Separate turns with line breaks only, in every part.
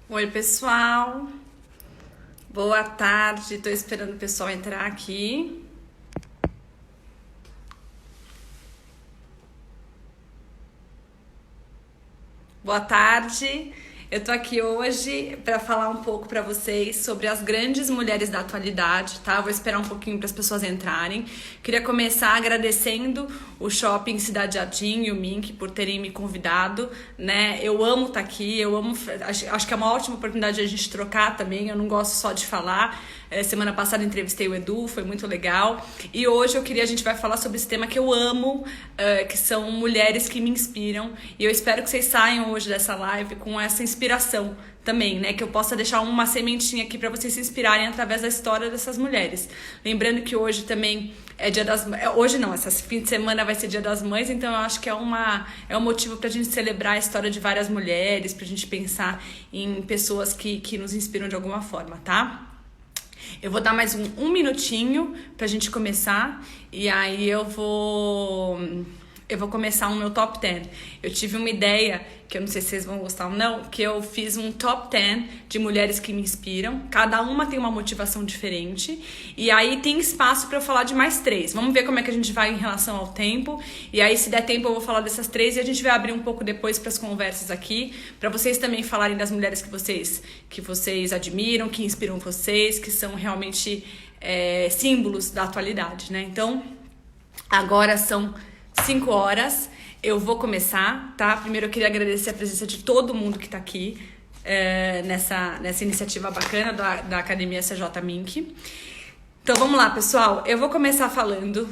Oi, pessoal. Boa tarde. Tô esperando o pessoal entrar aqui. Boa tarde. Eu tô aqui hoje para falar um pouco para vocês sobre as grandes mulheres da atualidade, tá? Vou esperar um pouquinho para as pessoas entrarem. Queria começar agradecendo o Shopping Cidade Jardim e o Mink por terem me convidado, né? Eu amo estar aqui, acho que é uma ótima oportunidade de a gente trocar também. Eu não gosto só de falar. Semana passada entrevistei o Edu, foi muito legal. E hoje a gente vai falar sobre esse tema que eu amo, que são mulheres que me inspiram. E eu espero que vocês saiam hoje dessa live com essa inspiração também, né? Que eu possa deixar uma sementinha aqui para vocês se inspirarem através da história dessas mulheres. Lembrando que hoje também é dia das mães. Hoje não, esse fim de semana vai ser dia das mães, então eu acho que é um motivo pra gente celebrar a história de várias mulheres, pra gente pensar em pessoas que nos inspiram de alguma forma, tá? Eu vou dar mais um minutinho pra gente começar e aí eu vou começar o meu top 10. Eu tive uma ideia, que eu não sei se vocês vão gostar ou não, que eu fiz um top 10 de mulheres que me inspiram. Cada uma tem uma motivação diferente. E aí tem espaço pra eu falar de mais três. Vamos ver como é que a gente vai em relação ao tempo. E aí, se der tempo, eu vou falar dessas três. E a gente vai abrir um pouco depois pras conversas aqui. Pra vocês também falarem das mulheres que vocês admiram, que inspiram vocês, que são realmente símbolos da atualidade, né? Então, agora são 5 horas, eu vou começar, tá? Primeiro eu queria agradecer a presença de todo mundo que tá aqui nessa iniciativa bacana da Academia CJ Mink. Então vamos lá, pessoal. Eu vou começar falando,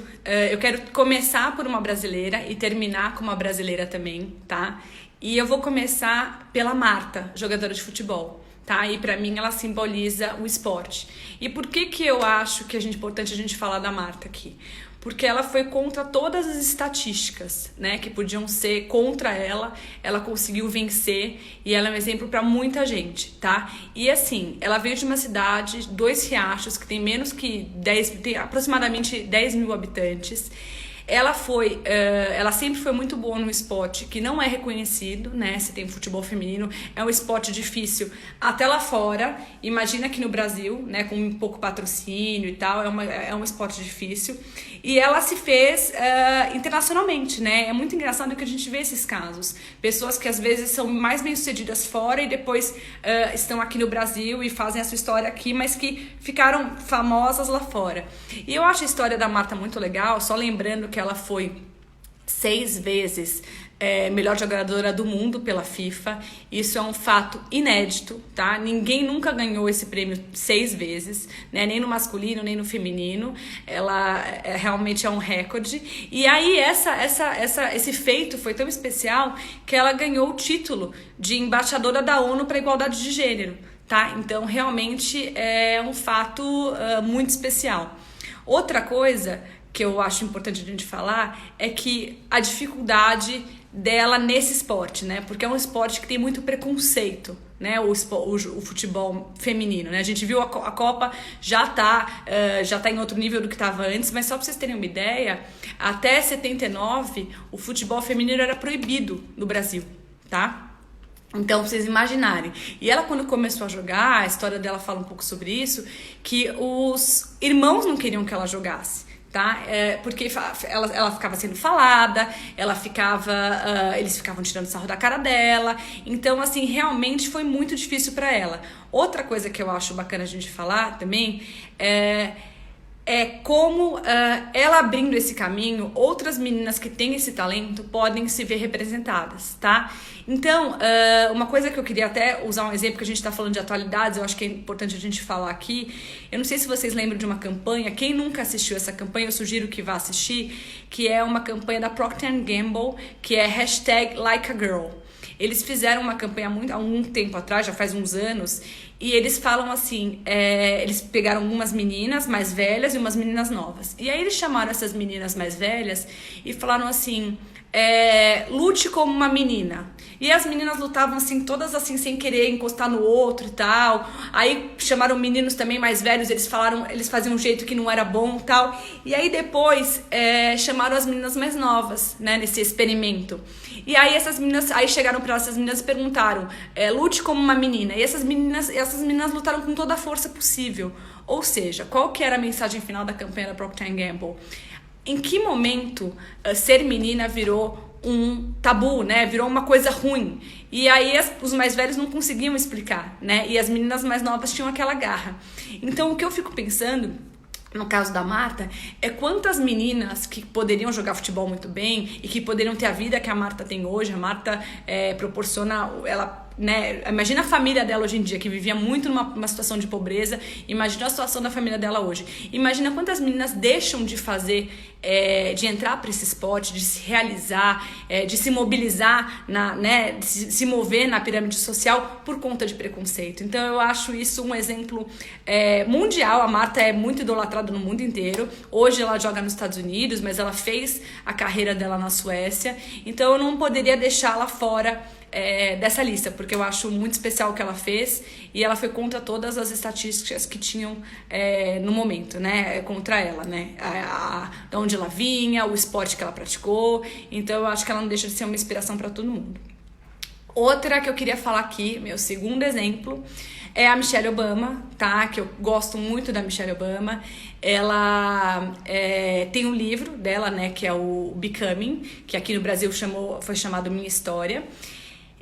eu quero começar por uma brasileira e terminar com uma brasileira também, tá? E eu vou começar pela Marta, jogadora de futebol. Tá? E pra mim ela simboliza o esporte. E por que eu acho que é importante a gente falar da Marta aqui? Porque ela foi contra todas as estatísticas, né, que podiam ser contra ela. Ela conseguiu vencer e ela é um exemplo para muita gente, tá? E assim, ela veio de uma cidade, Dois Riachos, que tem menos que tem aproximadamente 10 mil habitantes. Ela sempre foi muito boa no esporte que não é reconhecido, né? Se tem futebol feminino, é um esporte difícil até lá fora. Imagina aqui no Brasil, né? Com um pouco patrocínio e tal, é um esporte difícil. E ela se fez internacionalmente, né? É muito engraçado que a gente vê esses casos. Pessoas que às vezes são mais bem-sucedidas fora e depois estão aqui no Brasil e fazem a sua história aqui, mas que ficaram famosas lá fora. E eu acho a história da Marta muito legal, só lembrando que ela foi 6 vezes melhor jogadora do mundo pela FIFA. Isso é um fato inédito, tá? Ninguém nunca ganhou esse prêmio 6 vezes, né? Nem no masculino, nem no feminino. Ela realmente é um recorde. E aí esse feito foi tão especial que ela ganhou o título de embaixadora da ONU para a igualdade de gênero, tá? Então realmente é um fato muito especial. Outra coisa que eu acho importante a gente falar é que a dificuldade dela nesse esporte, né? Porque é um esporte que tem muito preconceito, né? O futebol feminino, né? A gente viu a Copa já tá em outro nível do que estava antes, mas só para vocês terem uma ideia, até 79 o futebol feminino era proibido no Brasil, tá? Então, pra vocês imaginarem. E ela, quando começou a jogar, a história dela fala um pouco sobre isso, que os irmãos não queriam que ela jogasse, tá? Porque ela ficava sendo falada, eles ficavam tirando sarro da cara dela. Então, assim, realmente foi muito difícil pra ela. Outra coisa que eu acho bacana a gente falar também é como ela abrindo esse caminho, outras meninas que têm esse talento podem se ver representadas, tá? Então, uma coisa que eu queria até usar um exemplo, que a gente tá falando de atualidades, eu acho que é importante a gente falar aqui. Eu não sei se vocês lembram de uma campanha, quem nunca assistiu essa campanha, eu sugiro que vá assistir, que é uma campanha da Procter & Gamble, que é #LikeAGirl. Eles fizeram uma campanha há um tempo atrás, já faz uns anos, e eles falam assim, eles pegaram algumas meninas mais velhas e umas meninas novas. E aí eles chamaram essas meninas mais velhas e falaram assim, lute como uma menina. E as meninas lutavam assim, todas assim, sem querer encostar no outro e tal. Aí chamaram meninos também mais velhos, eles faziam um jeito que não era bom e tal. E aí depois chamaram as meninas mais novas, né, nesse experimento. E aí aí chegaram para essas meninas e perguntaram, lute como uma menina. E essas meninas lutaram com toda a força possível. Ou seja, qual que era a mensagem final da campanha da Procter & Gamble? Em que momento ser menina virou um tabu, né? Virou uma coisa ruim. E aí os mais velhos não conseguiam explicar, né? E as meninas mais novas tinham aquela garra. Então o que eu fico pensando, no caso da Marta, é quantas meninas que poderiam jogar futebol muito bem e que poderiam ter a vida que a Marta tem hoje. A Marta proporciona, né, imagina a família dela hoje em dia, que vivia muito numa situação de pobreza. Imagina a situação da família dela hoje. Imagina quantas meninas deixam de fazer, de entrar para esse esporte, de se realizar, de se mobilizar, né, de se mover na pirâmide social por conta de preconceito. Então eu acho isso um exemplo mundial. A Marta é muito idolatrada no mundo inteiro. Hoje ela joga nos Estados Unidos, mas ela fez a carreira dela na Suécia. Então eu não poderia deixá-la fora dessa lista, porque eu acho muito especial o que ela fez, e ela foi contra todas as estatísticas que tinham no momento, né, contra ela, né, de onde ela vinha, o esporte que ela praticou. Então eu acho que ela não deixa de ser uma inspiração para todo mundo. Outra que eu queria falar aqui, meu segundo exemplo, é a Michelle Obama, tá? Que eu gosto muito da Michelle Obama. Ela tem um livro dela, né, que é o Becoming, que aqui no Brasil foi chamado Minha História.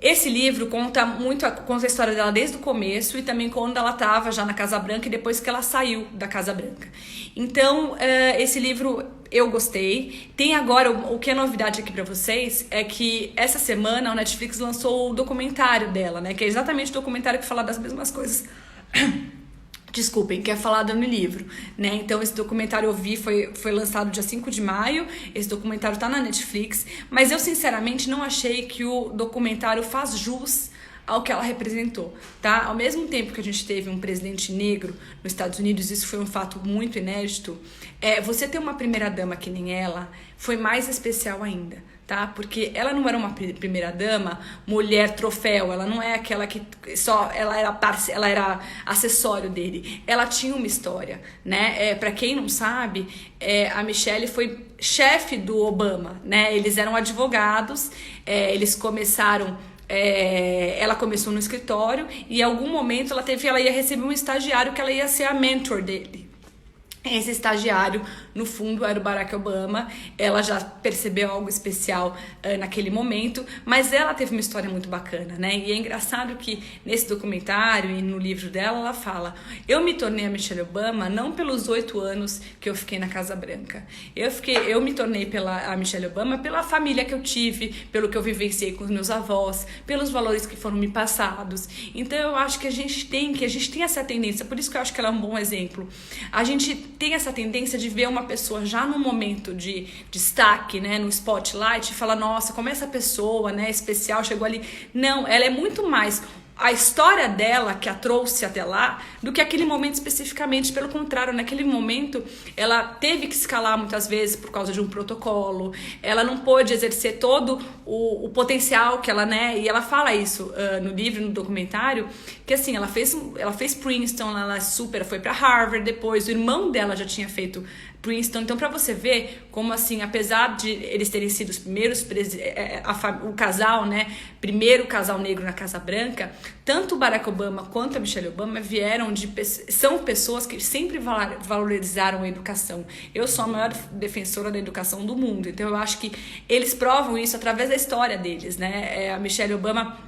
Esse livro conta a história dela desde o começo e também quando ela estava já na Casa Branca e depois que ela saiu da Casa Branca. Então, esse livro eu gostei. Tem agora, o que é novidade aqui pra vocês, é que essa semana a Netflix lançou o documentário dela, né? Que é exatamente o documentário que fala das mesmas coisas. Desculpem, que é falado no livro, né? Então esse documentário eu vi, foi lançado dia 5 de maio, esse documentário tá na Netflix, mas eu sinceramente não achei que o documentário faz jus ao que ela representou, tá? Ao mesmo tempo que a gente teve um presidente negro nos Estados Unidos, isso foi um fato muito inédito, você ter uma primeira-dama que nem ela foi mais especial ainda, tá? Porque ela não era uma primeira-dama, mulher troféu, ela não é aquela que ela era acessório dele, ela tinha uma história, né? Para quem não sabe, a Michelle foi chefe do Obama, né? Eles eram advogados, eles começaram... ela começou no escritório e em algum momento ela ia receber um estagiário que ela ia ser a mentor dele. Esse estagiário, no fundo, era o Barack Obama. Ela já percebeu algo especial naquele momento, mas ela teve uma história muito bacana, né? E é engraçado que nesse documentário e no livro dela, ela fala: eu me tornei a Michelle Obama não pelos 8 anos que eu fiquei na Casa Branca. Eu me tornei a Michelle Obama pela família que eu tive, pelo que eu vivenciei com os meus avós, pelos valores que foram me passados. Então eu acho que a gente tem essa tendência, por isso que eu acho que ela é um bom exemplo. A gente tem essa tendência de ver uma pessoa já no momento de destaque, né, no spotlight, e falar: nossa, como essa pessoa, né, especial, chegou ali. Não, ela é muito mais a história dela que a trouxe até lá do que aquele momento especificamente. Pelo contrário, naquele momento ela teve que escalar muitas vezes por causa de um protocolo, ela não pôde exercer todo o potencial que ela, né, e ela fala isso no livro, no documentário, que assim, ela fez Princeton, ela foi para Harvard depois, o irmão dela já tinha feito Princeton. Então, para você ver como, assim, apesar de eles terem sido os primeiros, o casal, né, primeiro casal negro na Casa Branca, tanto o Barack Obama quanto a Michelle Obama são pessoas que sempre valorizaram a educação. Eu sou a maior defensora da educação do mundo, então eu acho que eles provam isso através da história deles, né? A Michelle Obama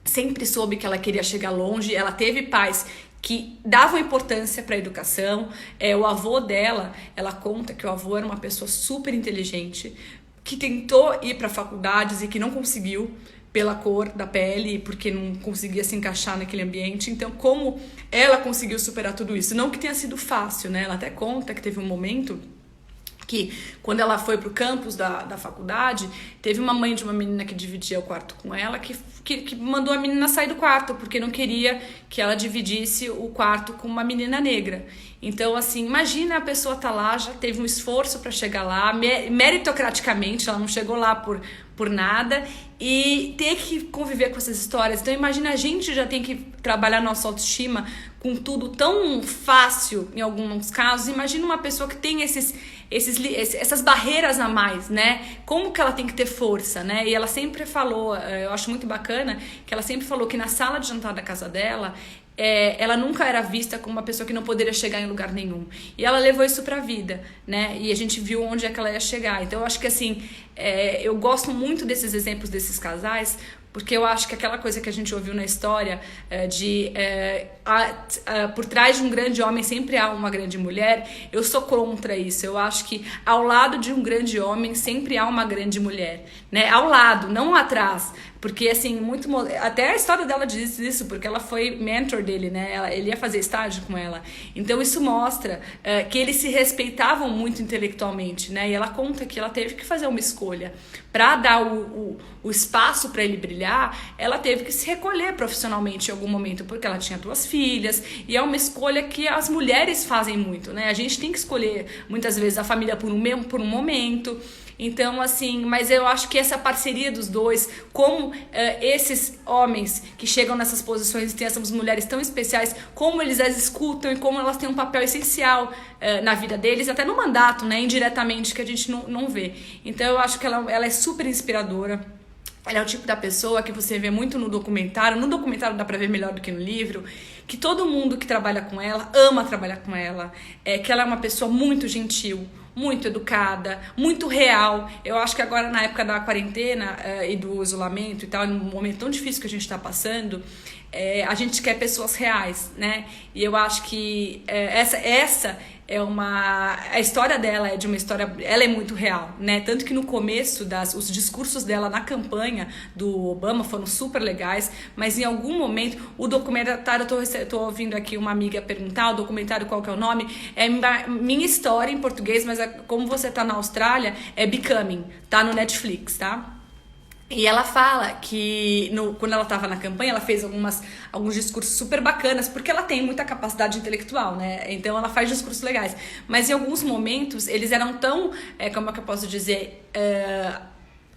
sempre soube que ela queria chegar longe, ela teve pais que davam importância para a educação. O avô dela, ela conta que o avô era uma pessoa super inteligente, que tentou ir para faculdades e que não conseguiu pela cor da pele, porque não conseguia se encaixar naquele ambiente. Então, como ela conseguiu superar tudo isso? Não que tenha sido fácil, né? Ela até conta que teve um momento que quando ela foi pro campus da faculdade, teve uma mãe de uma menina que dividia o quarto com ela, que mandou a menina sair do quarto, porque não queria que ela dividisse o quarto com uma menina negra. Então, assim, imagina a pessoa tá lá, já teve um esforço para chegar lá, meritocraticamente, ela não chegou lá por nada, e ter que conviver com essas histórias. Então, imagina, a gente já tem que trabalhar nossa autoestima com tudo tão fácil em alguns casos. Imagina uma pessoa que tem essas barreiras a mais, né? Como que ela tem que ter força, né? E ela sempre falou, eu acho muito bacana, que ela sempre falou que na sala de jantar da casa dela, ela nunca era vista como uma pessoa que não poderia chegar em lugar nenhum. E ela levou isso pra vida, né? E a gente viu onde é que ela ia chegar. Então eu acho que assim, eu gosto muito desses exemplos desses casais, porque eu acho que aquela coisa que a gente ouviu na história por trás de um grande homem sempre há uma grande mulher, eu sou contra isso. Eu acho que ao lado de um grande homem sempre há uma grande mulher, né? Ao lado, não atrás. Porque, assim, até a história dela diz isso, porque ela foi mentor dele, né? Ele ia fazer estágio com ela. Então, isso mostra que eles se respeitavam muito intelectualmente, né? E ela conta que ela teve que fazer uma escolha. Para dar o espaço para ele brilhar, ela teve que se recolher profissionalmente em algum momento, porque ela tinha 2 filhas, e é uma escolha que as mulheres fazem muito, né? A gente tem que escolher, muitas vezes, a família por um momento. Então, assim, mas eu acho que essa parceria dos dois, como esses homens que chegam nessas posições e têm essas mulheres tão especiais, como eles as escutam e como elas têm um papel essencial na vida deles, até no mandato, né, indiretamente, que a gente não vê. Então, eu acho que ela é super inspiradora. Ela é o tipo da pessoa que você vê muito no documentário. No documentário dá pra ver melhor do que no livro. Que todo mundo que trabalha com ela ama trabalhar com ela. Que ela é uma pessoa muito gentil, muito educada, muito real. Eu acho que agora, na época da quarentena e do isolamento e tal, num momento tão difícil que a gente tá passando, a gente quer pessoas reais, né? E eu acho que essa a história dela é de uma história, ela é muito real, né? Tanto que no começo os discursos dela na campanha do Obama foram super legais, mas em algum momento o documentário, eu tô ouvindo aqui uma amiga perguntar, o documentário qual que é o nome, é Minha História em português, mas como você tá na Austrália, é Becoming, tá no Netflix, tá? E ela fala que quando ela estava na campanha, ela fez alguns discursos super bacanas, porque ela tem muita capacidade intelectual, né? Então ela faz discursos legais. Mas em alguns momentos, eles eram tão, como é que eu posso dizer,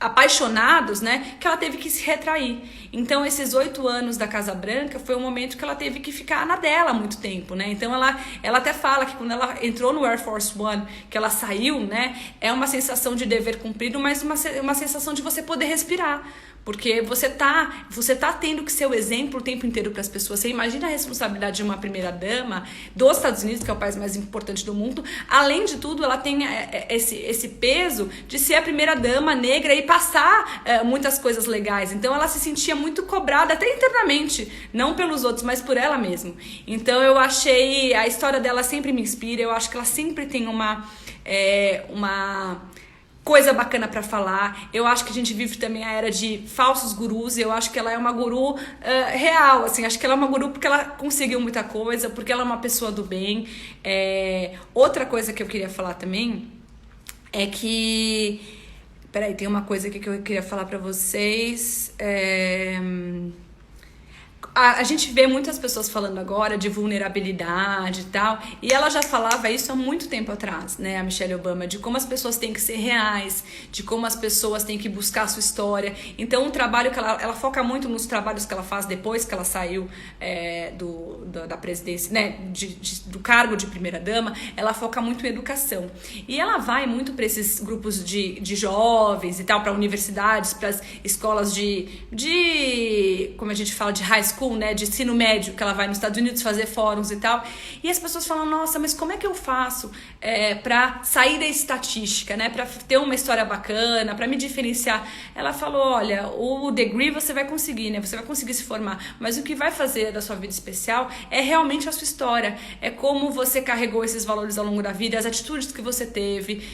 apaixonados, né, que ela teve que se retrair. Então esses 8 anos da Casa Branca foi um momento que ela teve que ficar na dela há muito tempo, né? Então ela até fala que quando ela entrou no Air Force One, que ela saiu, né, é uma sensação de dever cumprido, mas uma sensação de você poder respirar. Porque você tá tendo que ser o exemplo o tempo inteiro para as pessoas. Você imagina a responsabilidade de uma primeira-dama dos Estados Unidos, que é o país mais importante do mundo. Além de tudo, ela tem esse peso de ser a primeira-dama negra e passar muitas coisas legais. Então, ela se sentia muito cobrada, até internamente. Não pelos outros, mas por ela mesma. Então, eu achei... A história dela sempre me inspira. Eu acho que ela sempre tem uma coisa bacana pra falar. Eu acho que a gente vive também a era de falsos gurus. Eu acho que ela é uma guru real, assim. Acho que ela é uma guru porque ela conseguiu muita coisa, porque ela é uma pessoa do bem. Outra coisa que eu queria falar também é que... Peraí, tem uma coisa aqui que eu queria falar pra vocês. A gente vê muitas pessoas falando agora de vulnerabilidade e tal, e ela já falava isso há muito tempo atrás, né, a Michelle Obama, de como as pessoas têm que ser reais, de como as pessoas têm que buscar a sua história. Então, um trabalho que ela foca muito nos trabalhos que ela faz depois que ela saiu da presidência, né, do cargo de primeira-dama, ela foca muito em educação. E ela vai muito para esses grupos de jovens e tal, para universidades, para as escolas como a gente fala, de high school, né, de ensino médio, que ela vai nos Estados Unidos fazer fóruns e tal, e as pessoas falam, nossa, mas como é que eu faço pra sair da estatística, né, pra ter uma história bacana, pra me diferenciar? Ela falou, olha, o degree você vai conseguir, né, você vai conseguir se formar, mas o que vai fazer da sua vida especial é realmente a sua história, é como você carregou esses valores ao longo da vida, as atitudes que você teve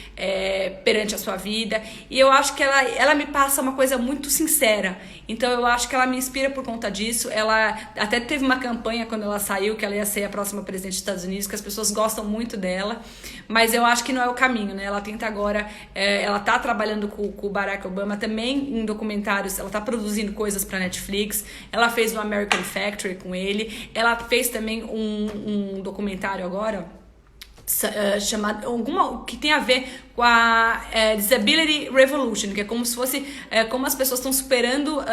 perante a sua vida. E eu acho que ela me passa uma coisa muito sincera, então eu acho que ela me inspira por conta disso. Ela ela até teve uma campanha quando ela saiu, que ela ia ser a próxima presidente dos Estados Unidos, que as pessoas gostam muito dela, mas eu acho que não é o caminho, né? Ela tenta agora, ela tá trabalhando com o Barack Obama também em documentários, ela tá produzindo coisas pra Netflix, ela fez o American Factory com ele, ela fez também um documentário agora, chamado que tem a ver com a Disability Revolution, que é como se fosse como as pessoas estão superando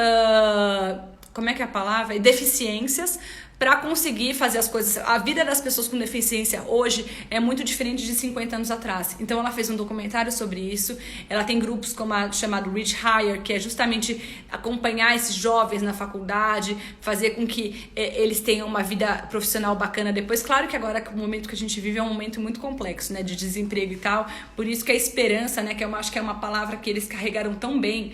como é que é a palavra? Deficiências para conseguir fazer as coisas. A vida das pessoas com deficiência hoje é muito diferente de 50 anos atrás. Então ela fez um documentário sobre isso. Ela tem grupos como chamado Reach Higher, que é justamente acompanhar esses jovens na faculdade, fazer com que eles tenham uma vida profissional bacana depois. Claro que agora o momento que a gente vive é um momento muito complexo, né, de desemprego e tal. Por isso que a esperança, né, que eu acho que é uma palavra que eles carregaram tão bem,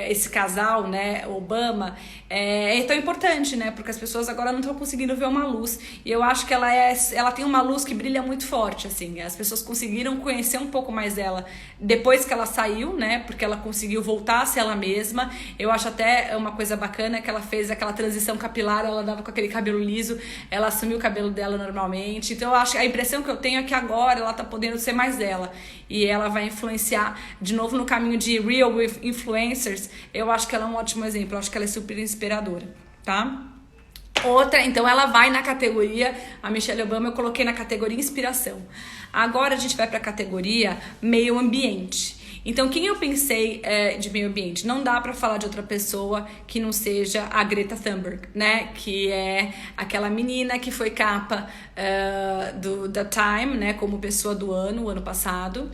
esse casal, né, Obama, é tão importante, né, porque as pessoas agora não estão conseguindo ver uma luz, e eu acho que ela tem uma luz que brilha muito forte, assim, as pessoas conseguiram conhecer um pouco mais dela depois que ela saiu, né, porque ela conseguiu voltar a ser ela mesma. Eu acho até uma coisa bacana que ela fez aquela transição capilar, ela andava com aquele cabelo liso, ela assumiu o cabelo dela normalmente, então eu acho que a impressão que eu tenho é que agora ela tá podendo ser mais ela, e ela vai influenciar de novo no caminho de real influencers. Eu acho que ela é um ótimo exemplo, eu acho que ela é super inspiradora, tá? Outra, então ela vai na categoria, a Michelle Obama eu coloquei na categoria inspiração. Agora a gente vai para a categoria meio ambiente. Então, quem eu pensei de meio ambiente? Não dá pra falar de outra pessoa que não seja a Greta Thunberg, né? Que é aquela menina que foi capa da Time, né? Como pessoa do ano, o ano passado.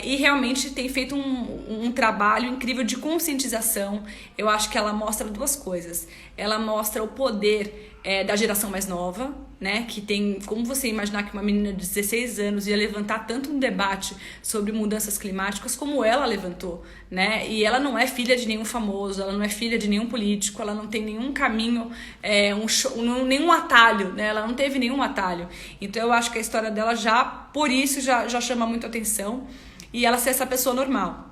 E realmente tem feito um trabalho incrível de conscientização. Eu acho que ela mostra duas coisas. Ela mostra o poder da geração mais nova, né? Que tem, como você imaginar que uma menina de 16 anos ia levantar tanto um debate sobre mudanças climáticas como ela levantou, né? E ela não é filha de nenhum famoso, ela não é filha de nenhum político, ela não tem nenhum caminho, nenhum atalho, né? Ela não teve nenhum atalho. Então eu acho que a história dela por isso já chama muito atenção, e ela ser essa pessoa normal.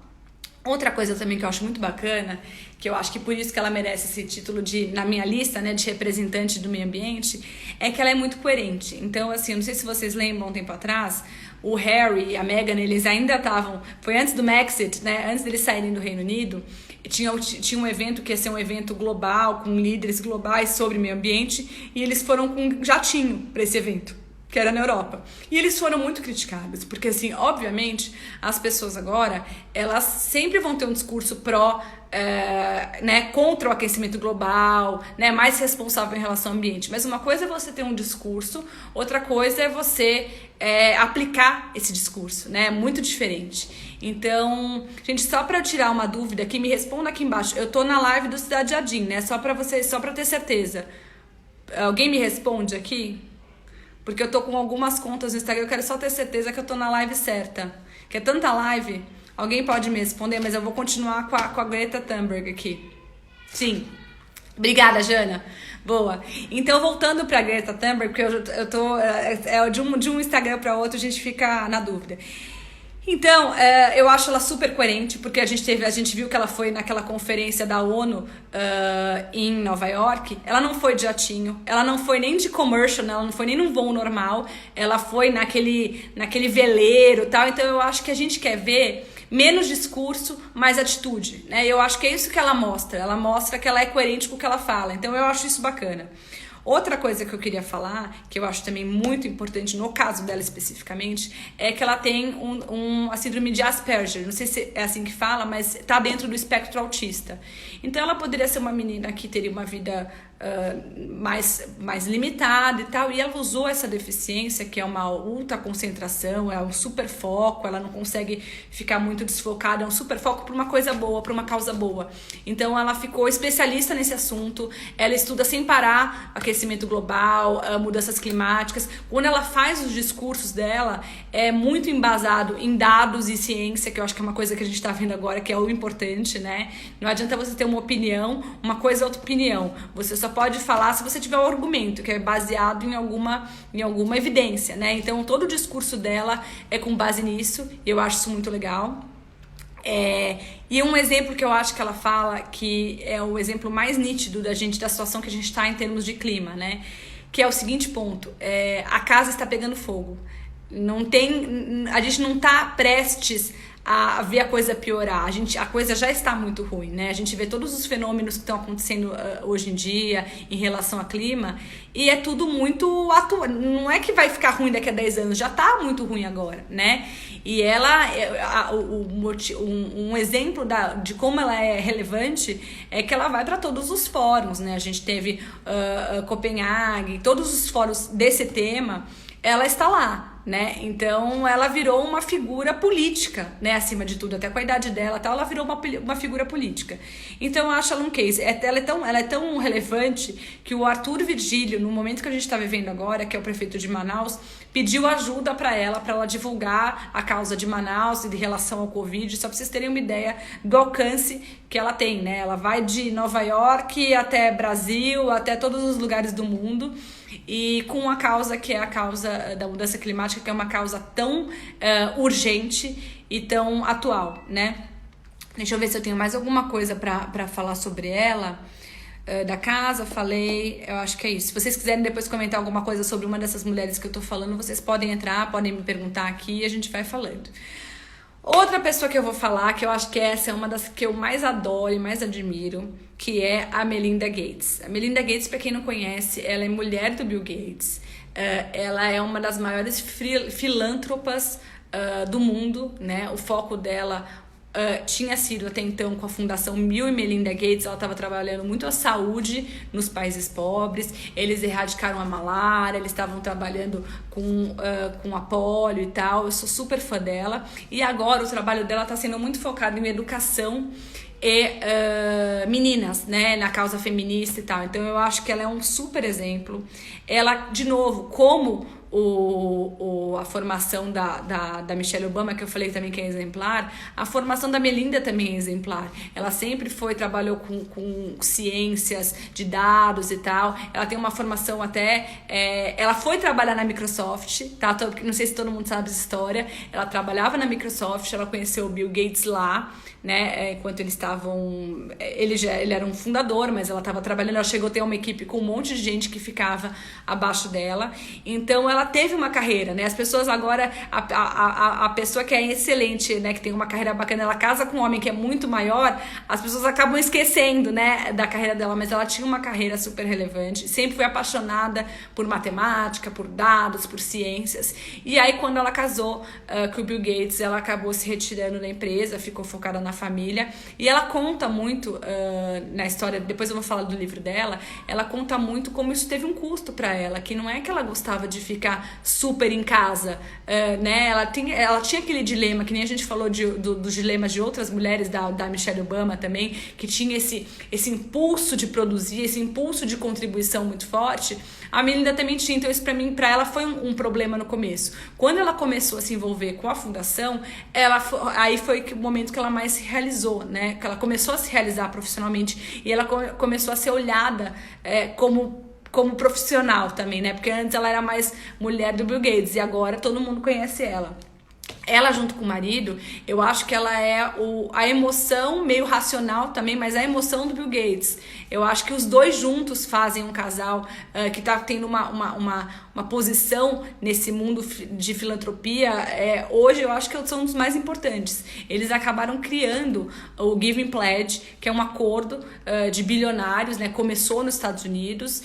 Outra coisa também que eu acho muito bacana, que eu acho que por isso que ela merece esse título na minha lista, né, de representante do meio ambiente, é que ela é muito coerente. Então, assim, eu não sei se vocês lembram, um tempo atrás, o Harry e a Meghan, eles ainda estavam, foi antes do Brexit, né, antes deles saírem do Reino Unido, tinha um evento que ia ser um evento global, com líderes globais sobre meio ambiente, e eles foram com um jatinho para esse evento, que era na Europa. E eles foram muito criticados, porque assim, obviamente, as pessoas agora, elas sempre vão ter um discurso contra o aquecimento global, né, mais responsável em relação ao ambiente. Mas uma coisa é você ter um discurso, outra coisa é você aplicar esse discurso, né, muito diferente. Então, gente, só para eu tirar uma dúvida aqui, me responda aqui embaixo. Eu tô na live do Cidade Jardim, né, só para ter certeza. Alguém me responde aqui? Porque eu tô com algumas contas no Instagram, eu quero só ter certeza que eu tô na live certa. Que é tanta live, alguém pode me responder, mas eu vou continuar com a Greta Thunberg aqui. Sim. Obrigada, Jana. Boa. Então, voltando pra Greta Thunberg, porque eu tô... de um Instagram para outro, a gente fica na dúvida. Então, eu acho ela super coerente, porque a gente viu que ela foi naquela conferência da ONU em Nova York. Ela não foi de jatinho, ela não foi nem de commercial, ela não foi nem num voo normal, ela foi naquele veleiro e tal. Então eu acho que a gente quer ver menos discurso, mais atitude, né? Eu acho que é isso que ela mostra que ela é coerente com o que ela fala. Então eu acho isso bacana. Outra coisa que eu queria falar, que eu acho também muito importante no caso dela especificamente, é que ela tem a síndrome de Asperger, não sei se é assim que fala, mas tá dentro do espectro autista. Então ela poderia ser uma menina que teria uma vida mais limitada e tal, e ela usou essa deficiência, que é uma ultra concentração, é um super foco, ela não consegue ficar muito desfocada, é um super foco para uma coisa boa, para uma causa boa. Então ela ficou especialista nesse assunto, ela estuda sem parar aquecimento global, mudanças climáticas. Quando ela faz os discursos dela, é muito embasado em dados e ciência, que eu acho que é uma coisa que a gente está vendo agora, que é o importante, né? Não adianta você ter uma opinião, uma coisa é outra opinião. Você só pode falar se você tiver um argumento, que é baseado em alguma evidência, né? Então, todo o discurso dela é com base nisso, e eu acho isso muito legal. E um exemplo que eu acho que ela fala, que é o exemplo mais nítido da situação que a gente está em termos de clima, né? Que é o seguinte ponto: a casa está pegando fogo. A gente não está prestes a ver a coisa piorar. A coisa já está muito ruim, né? A gente vê todos os fenômenos que estão acontecendo hoje em dia em relação ao clima, e é tudo muito atual. Não é que vai ficar ruim daqui a 10 anos, já está muito ruim agora, né? E um exemplo de como ela é relevante é que ela vai para todos os fóruns, né? A gente teve Copenhague, todos os fóruns desse tema, ela está lá, né? Então ela virou uma figura política, né? Acima de tudo, até com a idade dela, tal, ela virou uma figura política. Então eu acho ela um case. Ela é tão relevante que o Arthur Virgílio, no momento que a gente está vivendo agora, que é o prefeito de Manaus, pediu ajuda para ela divulgar a causa de Manaus e de relação ao Covid, só para vocês terem uma ideia do alcance que ela tem, né? Ela vai de Nova York até Brasil, até todos os lugares do mundo, e com a causa que é a causa da mudança climática, que é uma causa tão urgente e tão atual, né? Deixa eu ver se eu tenho mais alguma coisa para falar sobre ela. Da casa, falei, eu acho que é isso. Se vocês quiserem depois comentar alguma coisa sobre uma dessas mulheres que eu tô falando, vocês podem entrar, podem me perguntar aqui e a gente vai falando. Outra pessoa que eu vou falar, que eu acho que essa é uma das que eu mais adoro e mais admiro, que é a Melinda Gates. A Melinda Gates, para quem não conhece, ela é mulher do Bill Gates. Ela é uma das maiores filântropas do mundo, né? O foco dela tinha sido até então com a Fundação Bill e Melinda Gates. Ela estava trabalhando muito a saúde nos países pobres. Eles erradicaram a malária, eles estavam trabalhando com a polio e tal. Eu sou super fã dela, e agora o trabalho dela está sendo muito focado em educação e meninas, né, na causa feminista e tal. Então eu acho que ela é um super exemplo. Ela, de novo, como a formação da Michelle Obama, que eu falei também que é exemplar, a formação da Melinda também é exemplar. Ela sempre trabalhou com ciências de dados e tal. Ela tem uma formação ela foi trabalhar na Microsoft, tá? Não sei se todo mundo sabe essa história. Ela trabalhava na Microsoft, ela conheceu o Bill Gates lá, né? Enquanto eles estavam... Ele era um fundador, mas ela estava trabalhando. Ela chegou a ter uma equipe com um monte de gente que ficava abaixo dela. Então ela teve uma carreira, né? As pessoas agora, a pessoa que é excelente, né, que tem uma carreira bacana, ela casa com um homem que é muito maior, as pessoas acabam esquecendo, né, da carreira dela, mas ela tinha uma carreira super relevante, sempre foi apaixonada por matemática, por dados, por ciências. E aí quando ela casou com o Bill Gates, ela acabou se retirando da empresa, ficou focada na família, e ela conta muito na história, depois eu vou falar do livro dela, ela conta muito como isso teve um custo para ela, que não é que ela gostava de ficar super em casa, né? Ela tinha aquele dilema, que nem a gente falou dos dilemas de outras mulheres, da Michelle Obama também, que tinha esse impulso de produzir, esse impulso de contribuição muito forte. A Melinda também tinha. Então isso para ela foi um problema no começo. Quando ela começou a se envolver com a fundação, aí foi o momento que ela mais se realizou, né? Que ela começou a se realizar profissionalmente, e ela começou a ser olhada como profissional também, né? Porque antes ela era mais mulher do Bill Gates, e agora todo mundo conhece ela. Ela, junto com o marido, eu acho que ela é a emoção meio racional também, mas a emoção do Bill Gates. Eu acho que os dois juntos fazem um casal que tá tendo uma posição nesse mundo de filantropia. Hoje eu acho que são os mais importantes. Eles acabaram criando o Giving Pledge, que é um acordo de bilionários, né? Começou nos Estados Unidos,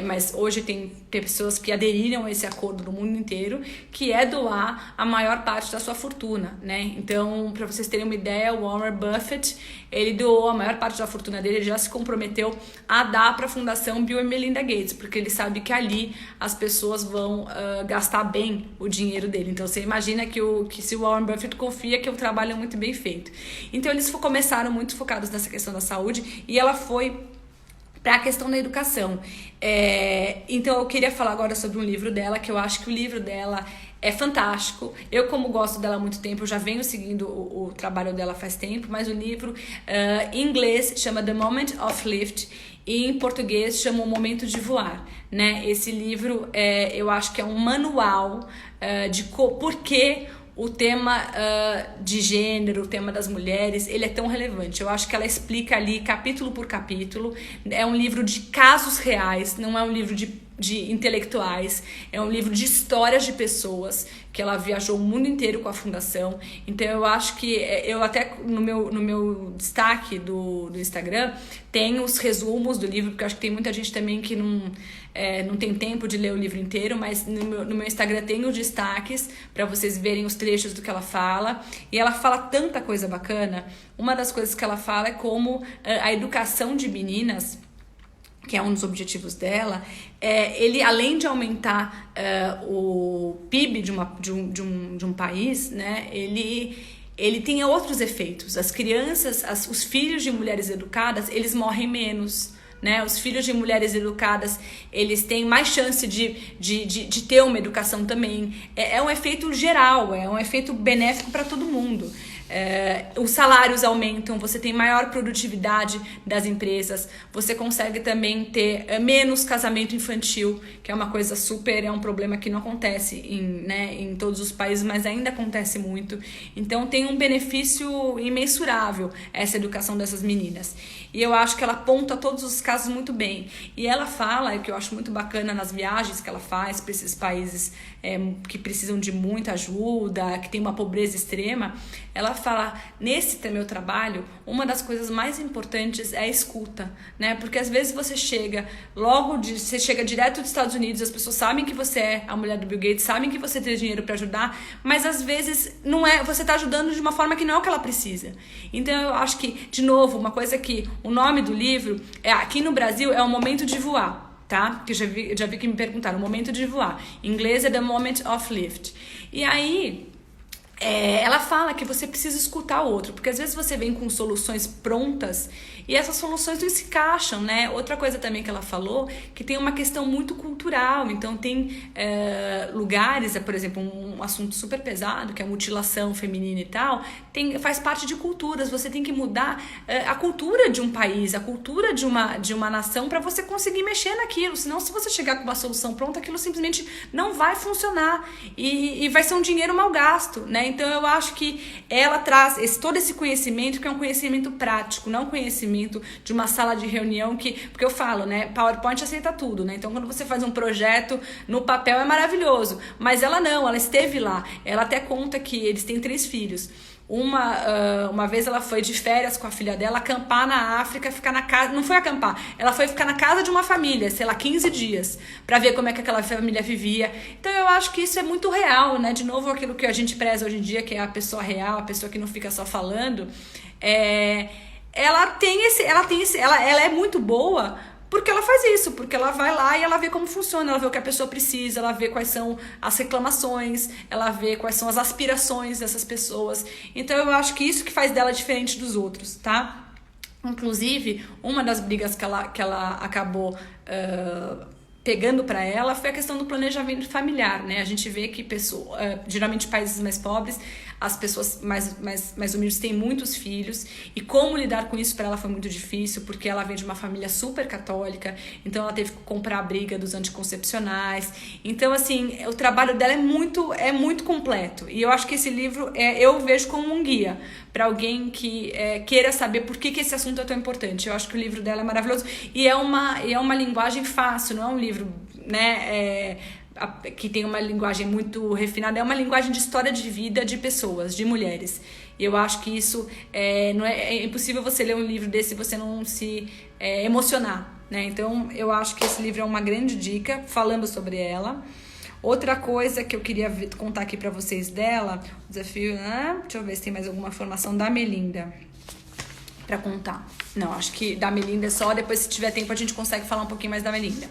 mas hoje tem pessoas que aderiram a esse acordo no mundo inteiro, que é doar a maior parte da sua fortuna, né? Então, para vocês terem uma ideia, o Warren Buffett, ele doou a maior parte da fortuna dele, ele já se comprometeu a dar para a Fundação Bill e Melinda Gates, porque ele sabe que ali as pessoas vão gastar bem o dinheiro dele. Então, você imagina que se o Warren Buffett confia, que o trabalho é muito bem feito. Então, eles começaram muito focados nessa questão da saúde, e ela foi para a questão da educação. Então, eu queria falar agora sobre um livro dela, que eu acho que o livro dela é fantástico. Eu, como gosto dela há muito tempo, eu já venho seguindo o trabalho dela faz tempo, mas o livro em inglês chama The Moment of Lift, e em português chama O Momento de Voar, né? Esse livro eu acho que é um manual de por que o tema de gênero, o tema das mulheres, ele é tão relevante. Eu acho que ela explica ali capítulo por capítulo. É um livro de casos reais, não é um livro de intelectuais, é um livro de histórias de pessoas, que ela viajou o mundo inteiro com a fundação. Então eu acho que eu até no meu destaque do Instagram tenho os resumos do livro, porque eu acho que tem muita gente também que não tem tempo de ler o livro inteiro, mas no meu Instagram tem os destaques para vocês verem os trechos do que ela fala. E ela fala tanta coisa bacana. Uma das coisas que ela fala é como a educação de meninas, que é um dos objetivos dela, ele, além de aumentar o PIB de um país, né, ele tem outros efeitos. As crianças, os filhos de mulheres educadas, eles morrem menos. Né? Os filhos de mulheres educadas, eles têm mais chance de ter uma educação também. É um efeito geral, é um efeito benéfico para todo mundo. Os salários aumentam, você tem maior produtividade das empresas, você consegue também ter menos casamento infantil, que é uma coisa super, é um problema que não acontece em todos os países, mas ainda acontece muito. Então tem um benefício imensurável essa educação dessas meninas. E eu acho que ela aponta todos os casos muito bem. E ela fala, o que eu acho muito bacana nas viagens que ela faz para esses países que precisam de muita ajuda, que tem uma pobreza extrema, ela fala, nesse meu trabalho, uma das coisas mais importantes é a escuta, né? Porque às vezes você chega você chega direto dos Estados Unidos, as pessoas sabem que você é a mulher do Bill Gates, sabem que você tem dinheiro para ajudar, mas às vezes não é, você está ajudando de uma forma que não é o que ela precisa. Então eu acho que, de novo, uma coisa que o nome do livro aqui no Brasil é O Momento de Voar. Tá? Que já vi que me perguntaram, o momento de voar. Em inglês é The Moment of Lift. E aí, ela fala que você precisa escutar o outro, porque às vezes você vem com soluções prontas e essas soluções não se encaixam, né? Outra coisa também que ela falou, que tem uma questão muito cultural. Então tem lugares, por exemplo, um assunto super pesado, que é a mutilação feminina e tal, faz parte de culturas. Você tem que mudar a cultura de um país, a cultura de uma nação, para você conseguir mexer naquilo. Senão, se você chegar com uma solução pronta, aquilo simplesmente não vai funcionar e vai ser um dinheiro mal gasto, né? Então eu acho que ela traz todo esse conhecimento, que é um conhecimento prático, não um conhecimento de uma sala de reunião porque eu falo, né, PowerPoint aceita tudo, né? Então quando você faz um projeto no papel é maravilhoso, mas ela esteve lá. Ela até conta que eles têm 3 filhos. Uma vez ela foi de férias com a filha dela, acampar na África, ficar na casa, não foi acampar, ela foi ficar na casa de uma família, sei lá, 15 dias, pra ver como é que aquela família vivia. Então eu acho que isso é muito real, né? De novo, aquilo que a gente preza hoje em dia, que é a pessoa real, a pessoa que não fica só falando. Ela é muito boa porque ela faz isso, porque ela vai lá e ela vê como funciona, ela vê o que a pessoa precisa, ela vê quais são as reclamações, ela vê quais são as aspirações dessas pessoas. Então eu acho que isso que faz dela diferente dos outros, tá? Inclusive, uma das brigas que ela acabou pegando para ela foi a questão do planejamento familiar, né? A gente vê que geralmente países mais pobres, as pessoas mais humildes têm muitos filhos, e como lidar com isso para ela foi muito difícil, porque ela vem de uma família super católica, então ela teve que comprar a briga dos anticoncepcionais. Então, assim, o trabalho dela é muito completo, e eu acho que esse livro eu vejo como um guia para alguém que queira saber por que esse assunto é tão importante. Eu acho que o livro dela é maravilhoso, e é uma linguagem fácil, não é um livro, né, que tem uma linguagem muito refinada, é uma linguagem de história de vida de pessoas, de mulheres. E eu acho que isso é impossível você ler um livro desse e você não se emocionar, né? Então eu acho que esse livro é uma grande dica falando sobre ela. Outra coisa que eu queria contar aqui pra vocês dela, o desafio, deixa eu ver se tem mais alguma informação da Melinda pra contar. Não, acho que da Melinda é só, depois se tiver tempo a gente consegue falar um pouquinho mais da Melinda.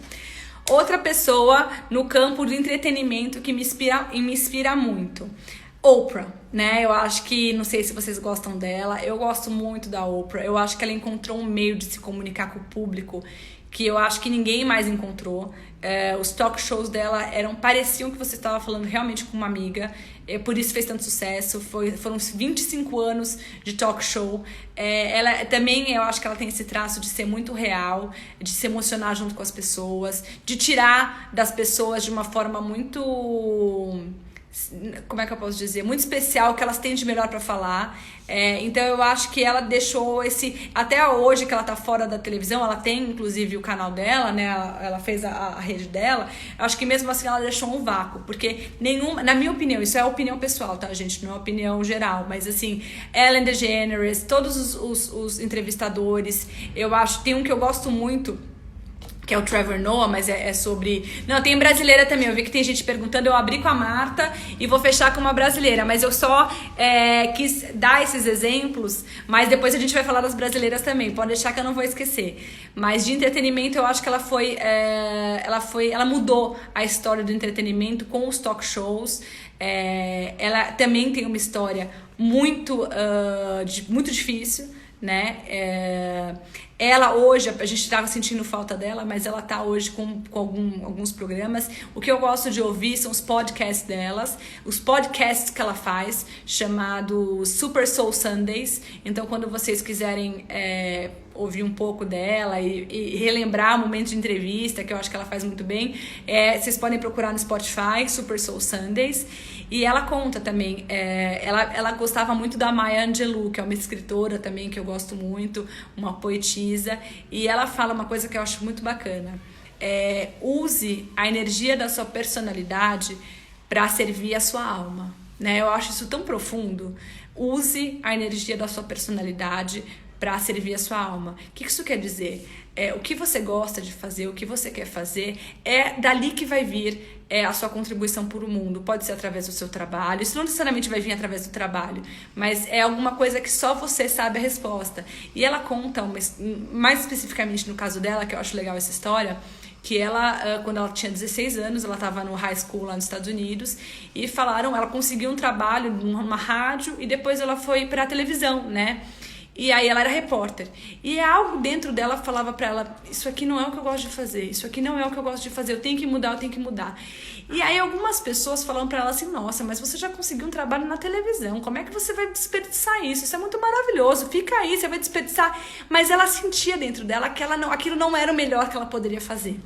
Outra pessoa no campo do entretenimento que me inspira muito, Oprah, né? Eu acho que, não sei se vocês gostam dela, eu gosto muito da Oprah. Eu acho que ela encontrou um meio de se comunicar com o público que eu acho que ninguém mais encontrou. Os talk shows dela pareciam que você estava falando realmente com uma amiga, por isso fez tanto sucesso. Foram 25 anos de talk show. Ela também, eu acho que ela tem esse traço de ser muito real, de se emocionar junto com as pessoas, de tirar das pessoas de uma forma muito como é que eu posso dizer, muito especial, que elas têm de melhor para falar. Então eu acho que ela deixou até hoje que ela tá fora da televisão, ela tem inclusive o canal dela, né? Ela fez a rede dela. Eu acho que mesmo assim ela deixou um vácuo, porque na minha opinião, isso é opinião pessoal, tá, gente? Não é opinião geral, mas assim, Ellen DeGeneres, todos os entrevistadores, eu acho, tem um que eu gosto muito, que é o Trevor Noah, mas é sobre... Não, tem brasileira também, eu vi que tem gente perguntando, eu abri com a Marta e vou fechar com uma brasileira, mas eu só quis dar esses exemplos, mas depois a gente vai falar das brasileiras também, pode deixar que eu não vou esquecer. Mas de entretenimento, eu acho que ela mudou a história do entretenimento com os talk shows. Ela também tem uma história muito difícil, né? Ela hoje, a gente estava sentindo falta dela, mas ela tá hoje com alguns programas. O que eu gosto de ouvir são os podcasts delas, os podcasts que ela faz, chamado Super Soul Sundays. Então, quando vocês quiserem ouvir um pouco dela e relembrar momentos de entrevista, que eu acho que ela faz muito bem, vocês podem procurar no Spotify, Super Soul Sundays. E ela conta também, ela gostava muito da Maya Angelou, que é uma escritora também que eu gosto muito, uma poetisa, e ela fala uma coisa que eu acho muito bacana. Use a energia da sua personalidade para servir a sua alma, né? Eu acho isso tão profundo. Use a energia da sua personalidade para servir a sua alma. O que isso quer dizer? O que você gosta de fazer, o que você quer fazer, é dali que vai vir a sua contribuição para o mundo. Pode ser através do seu trabalho, isso não necessariamente vai vir através do trabalho, mas é alguma coisa que só você sabe a resposta. E ela conta, mais especificamente no caso dela, que eu acho legal essa história, que ela, quando ela tinha 16 anos, ela estava no high school lá nos Estados Unidos, e ela conseguiu um trabalho numa rádio, e depois ela foi para a televisão, né? E aí ela era repórter. E algo dentro dela falava pra ela, isso aqui não é o que eu gosto de fazer, isso aqui não é o que eu gosto de fazer, eu tenho que mudar, eu tenho que mudar. E aí algumas pessoas falaram pra ela assim, nossa, mas você já conseguiu um trabalho na televisão, como é que você vai desperdiçar isso? Isso é muito maravilhoso, fica aí, você vai desperdiçar. Mas ela sentia dentro dela que aquilo não era o melhor que ela poderia fazer.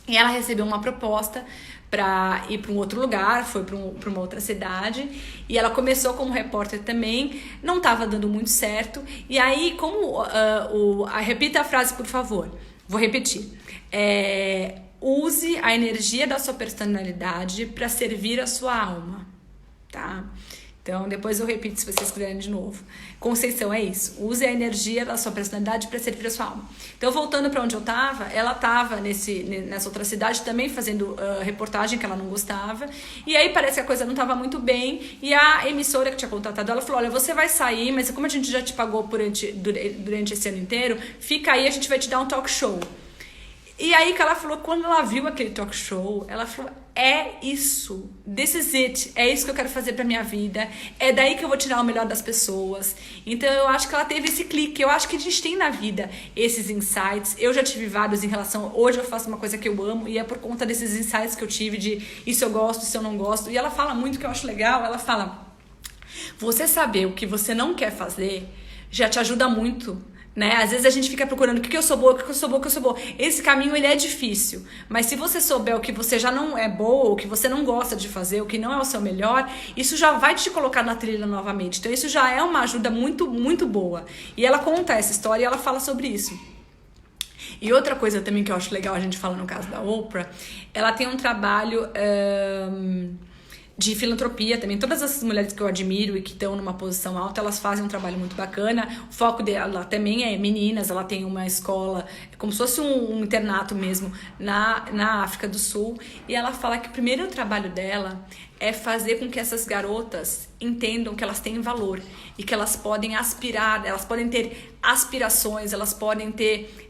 E ela recebeu uma proposta para ir para um outro lugar, foi para uma outra cidade, e ela começou como repórter também, não estava dando muito certo, e aí repita a frase, por favor, vou repetir, use a energia da sua personalidade para servir a sua alma, tá? Então, depois eu repito se vocês quiserem de novo. Conceição, é isso. Use a energia da sua personalidade para servir a sua alma. Então, voltando para onde eu estava, ela estava nessa outra cidade também fazendo reportagem que ela não gostava. E aí parece que a coisa não estava muito bem. E a emissora que tinha contratado ela falou, olha, você vai sair, mas como a gente já te pagou durante esse ano inteiro, fica aí, a gente vai te dar um talk show. E aí que ela falou, quando ela viu aquele talk show, ela falou, é isso, this is it, é isso que eu quero fazer pra minha vida, é daí que eu vou tirar o melhor das pessoas. Então eu acho que ela teve esse clique, eu acho que a gente tem na vida esses insights, eu já tive vários em relação, hoje eu faço uma coisa que eu amo e é por conta desses insights que eu tive de isso eu gosto, isso eu não gosto. E ela fala muito que eu acho legal, ela fala, você saber o que você não quer fazer já te ajuda muito. Né? Às vezes a gente fica procurando o que eu sou boa, o que eu sou boa, o que eu sou boa. Esse caminho ele é difícil, mas se você souber o que você já não é boa, o que você não gosta de fazer, o que não é o seu melhor, isso já vai te colocar na trilha novamente. Então isso já é uma ajuda muito, muito boa. E ela conta essa história e ela fala sobre isso. E outra coisa também que eu acho legal a gente falar no caso da Oprah, ela tem um trabalho de filantropia também. Todas essas mulheres que eu admiro e que estão numa posição alta, elas fazem um trabalho muito bacana. O foco dela também é meninas, ela tem uma escola, como se fosse um internato mesmo, na África do Sul. E ela fala que o primeiro trabalho dela é fazer com que essas garotas entendam que elas têm valor e que elas podem aspirar, elas podem ter aspirações, elas podem ter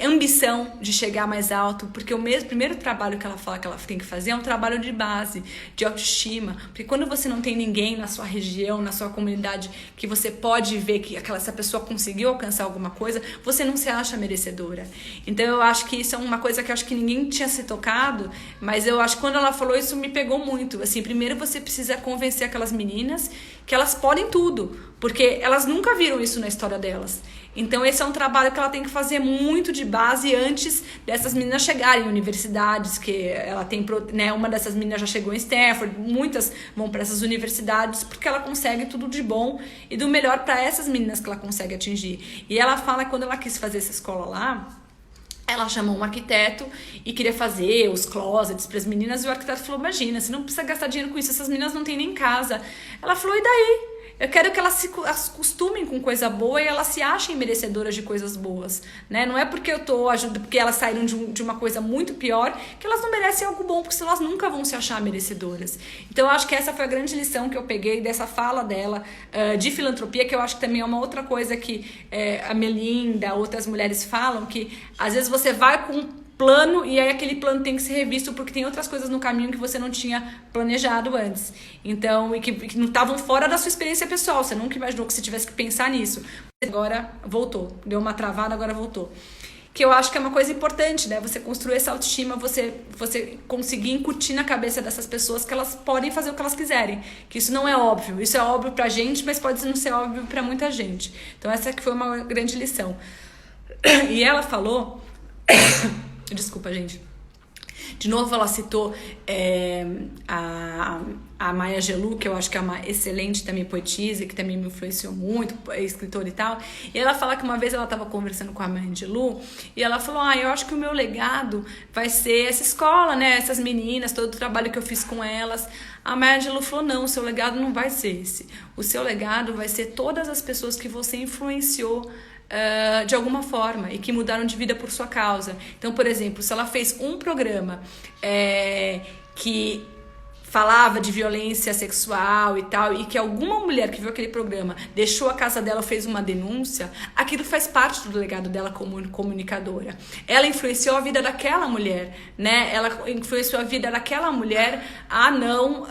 ambição de chegar mais alto, porque o primeiro trabalho que ela fala que ela tem que fazer é um trabalho de base, de autoestima, porque quando você não tem ninguém na sua região, na sua comunidade, que você pode ver que essa pessoa conseguiu alcançar alguma coisa, você não se acha merecedora. Então eu acho que isso é uma coisa que eu acho que ninguém tinha se tocado, mas eu acho que quando ela falou isso me pegou muito. Assim, primeiro você precisa convencer aquelas meninas que elas podem tudo, porque elas nunca viram isso na história delas. Então esse é um trabalho que ela tem que fazer muito de base antes dessas meninas chegarem em universidades, que ela tem, né, uma dessas meninas já chegou em Stanford, muitas vão para essas universidades porque ela consegue tudo de bom e do melhor para essas meninas que ela consegue atingir. E ela fala que quando ela quis fazer essa escola lá, ela chamou um arquiteto e queria fazer os closets para as meninas, e o arquiteto falou, imagina, você não precisa gastar dinheiro com isso, essas meninas não têm nem casa. Ela falou, e daí? Eu quero que elas se acostumem com coisa boa e elas se achem merecedoras de coisas boas, né? Não é porque eu tô ajudando, porque elas saíram de uma coisa muito pior, que elas não merecem algo bom, porque senão elas nunca vão se achar merecedoras. Então eu acho que essa foi a grande lição que eu peguei dessa fala dela, de filantropia, que eu acho que também é uma outra coisa que a Melinda, outras mulheres falam, que às vezes você vai com plano e aí aquele plano tem que ser revisto porque tem outras coisas no caminho que você não tinha planejado antes. Então, e que não estavam fora da sua experiência pessoal. Você nunca imaginou que você tivesse que pensar nisso. Agora voltou. Deu uma travada, agora voltou. Que eu acho que é uma coisa importante, né? Você construir essa autoestima, você conseguir incutir na cabeça dessas pessoas que elas podem fazer o que elas quiserem. Que isso não é óbvio. Isso é óbvio pra gente, mas pode não ser óbvio pra muita gente. Então essa que foi uma grande lição. E ela falou... Desculpa, gente. De novo, ela citou a Maya Angelou, que eu acho que é uma excelente também poetisa, que também me influenciou muito, escritora e tal. E ela fala que uma vez ela estava conversando com a Maya Angelou e ela falou, eu acho que o meu legado vai ser essa escola, né? Essas meninas, todo o trabalho que eu fiz com elas. A Maya Angelou falou, não, o seu legado não vai ser esse. O seu legado vai ser todas as pessoas que você influenciou de alguma forma e que mudaram de vida por sua causa. Então, por exemplo, se ela fez um programa que falava de violência sexual e tal, e que alguma mulher que viu aquele programa deixou a casa dela, fez uma denúncia, aquilo faz parte do legado dela como comunicadora. Ela influenciou a vida daquela mulher, né? Ela influenciou a vida daquela mulher a não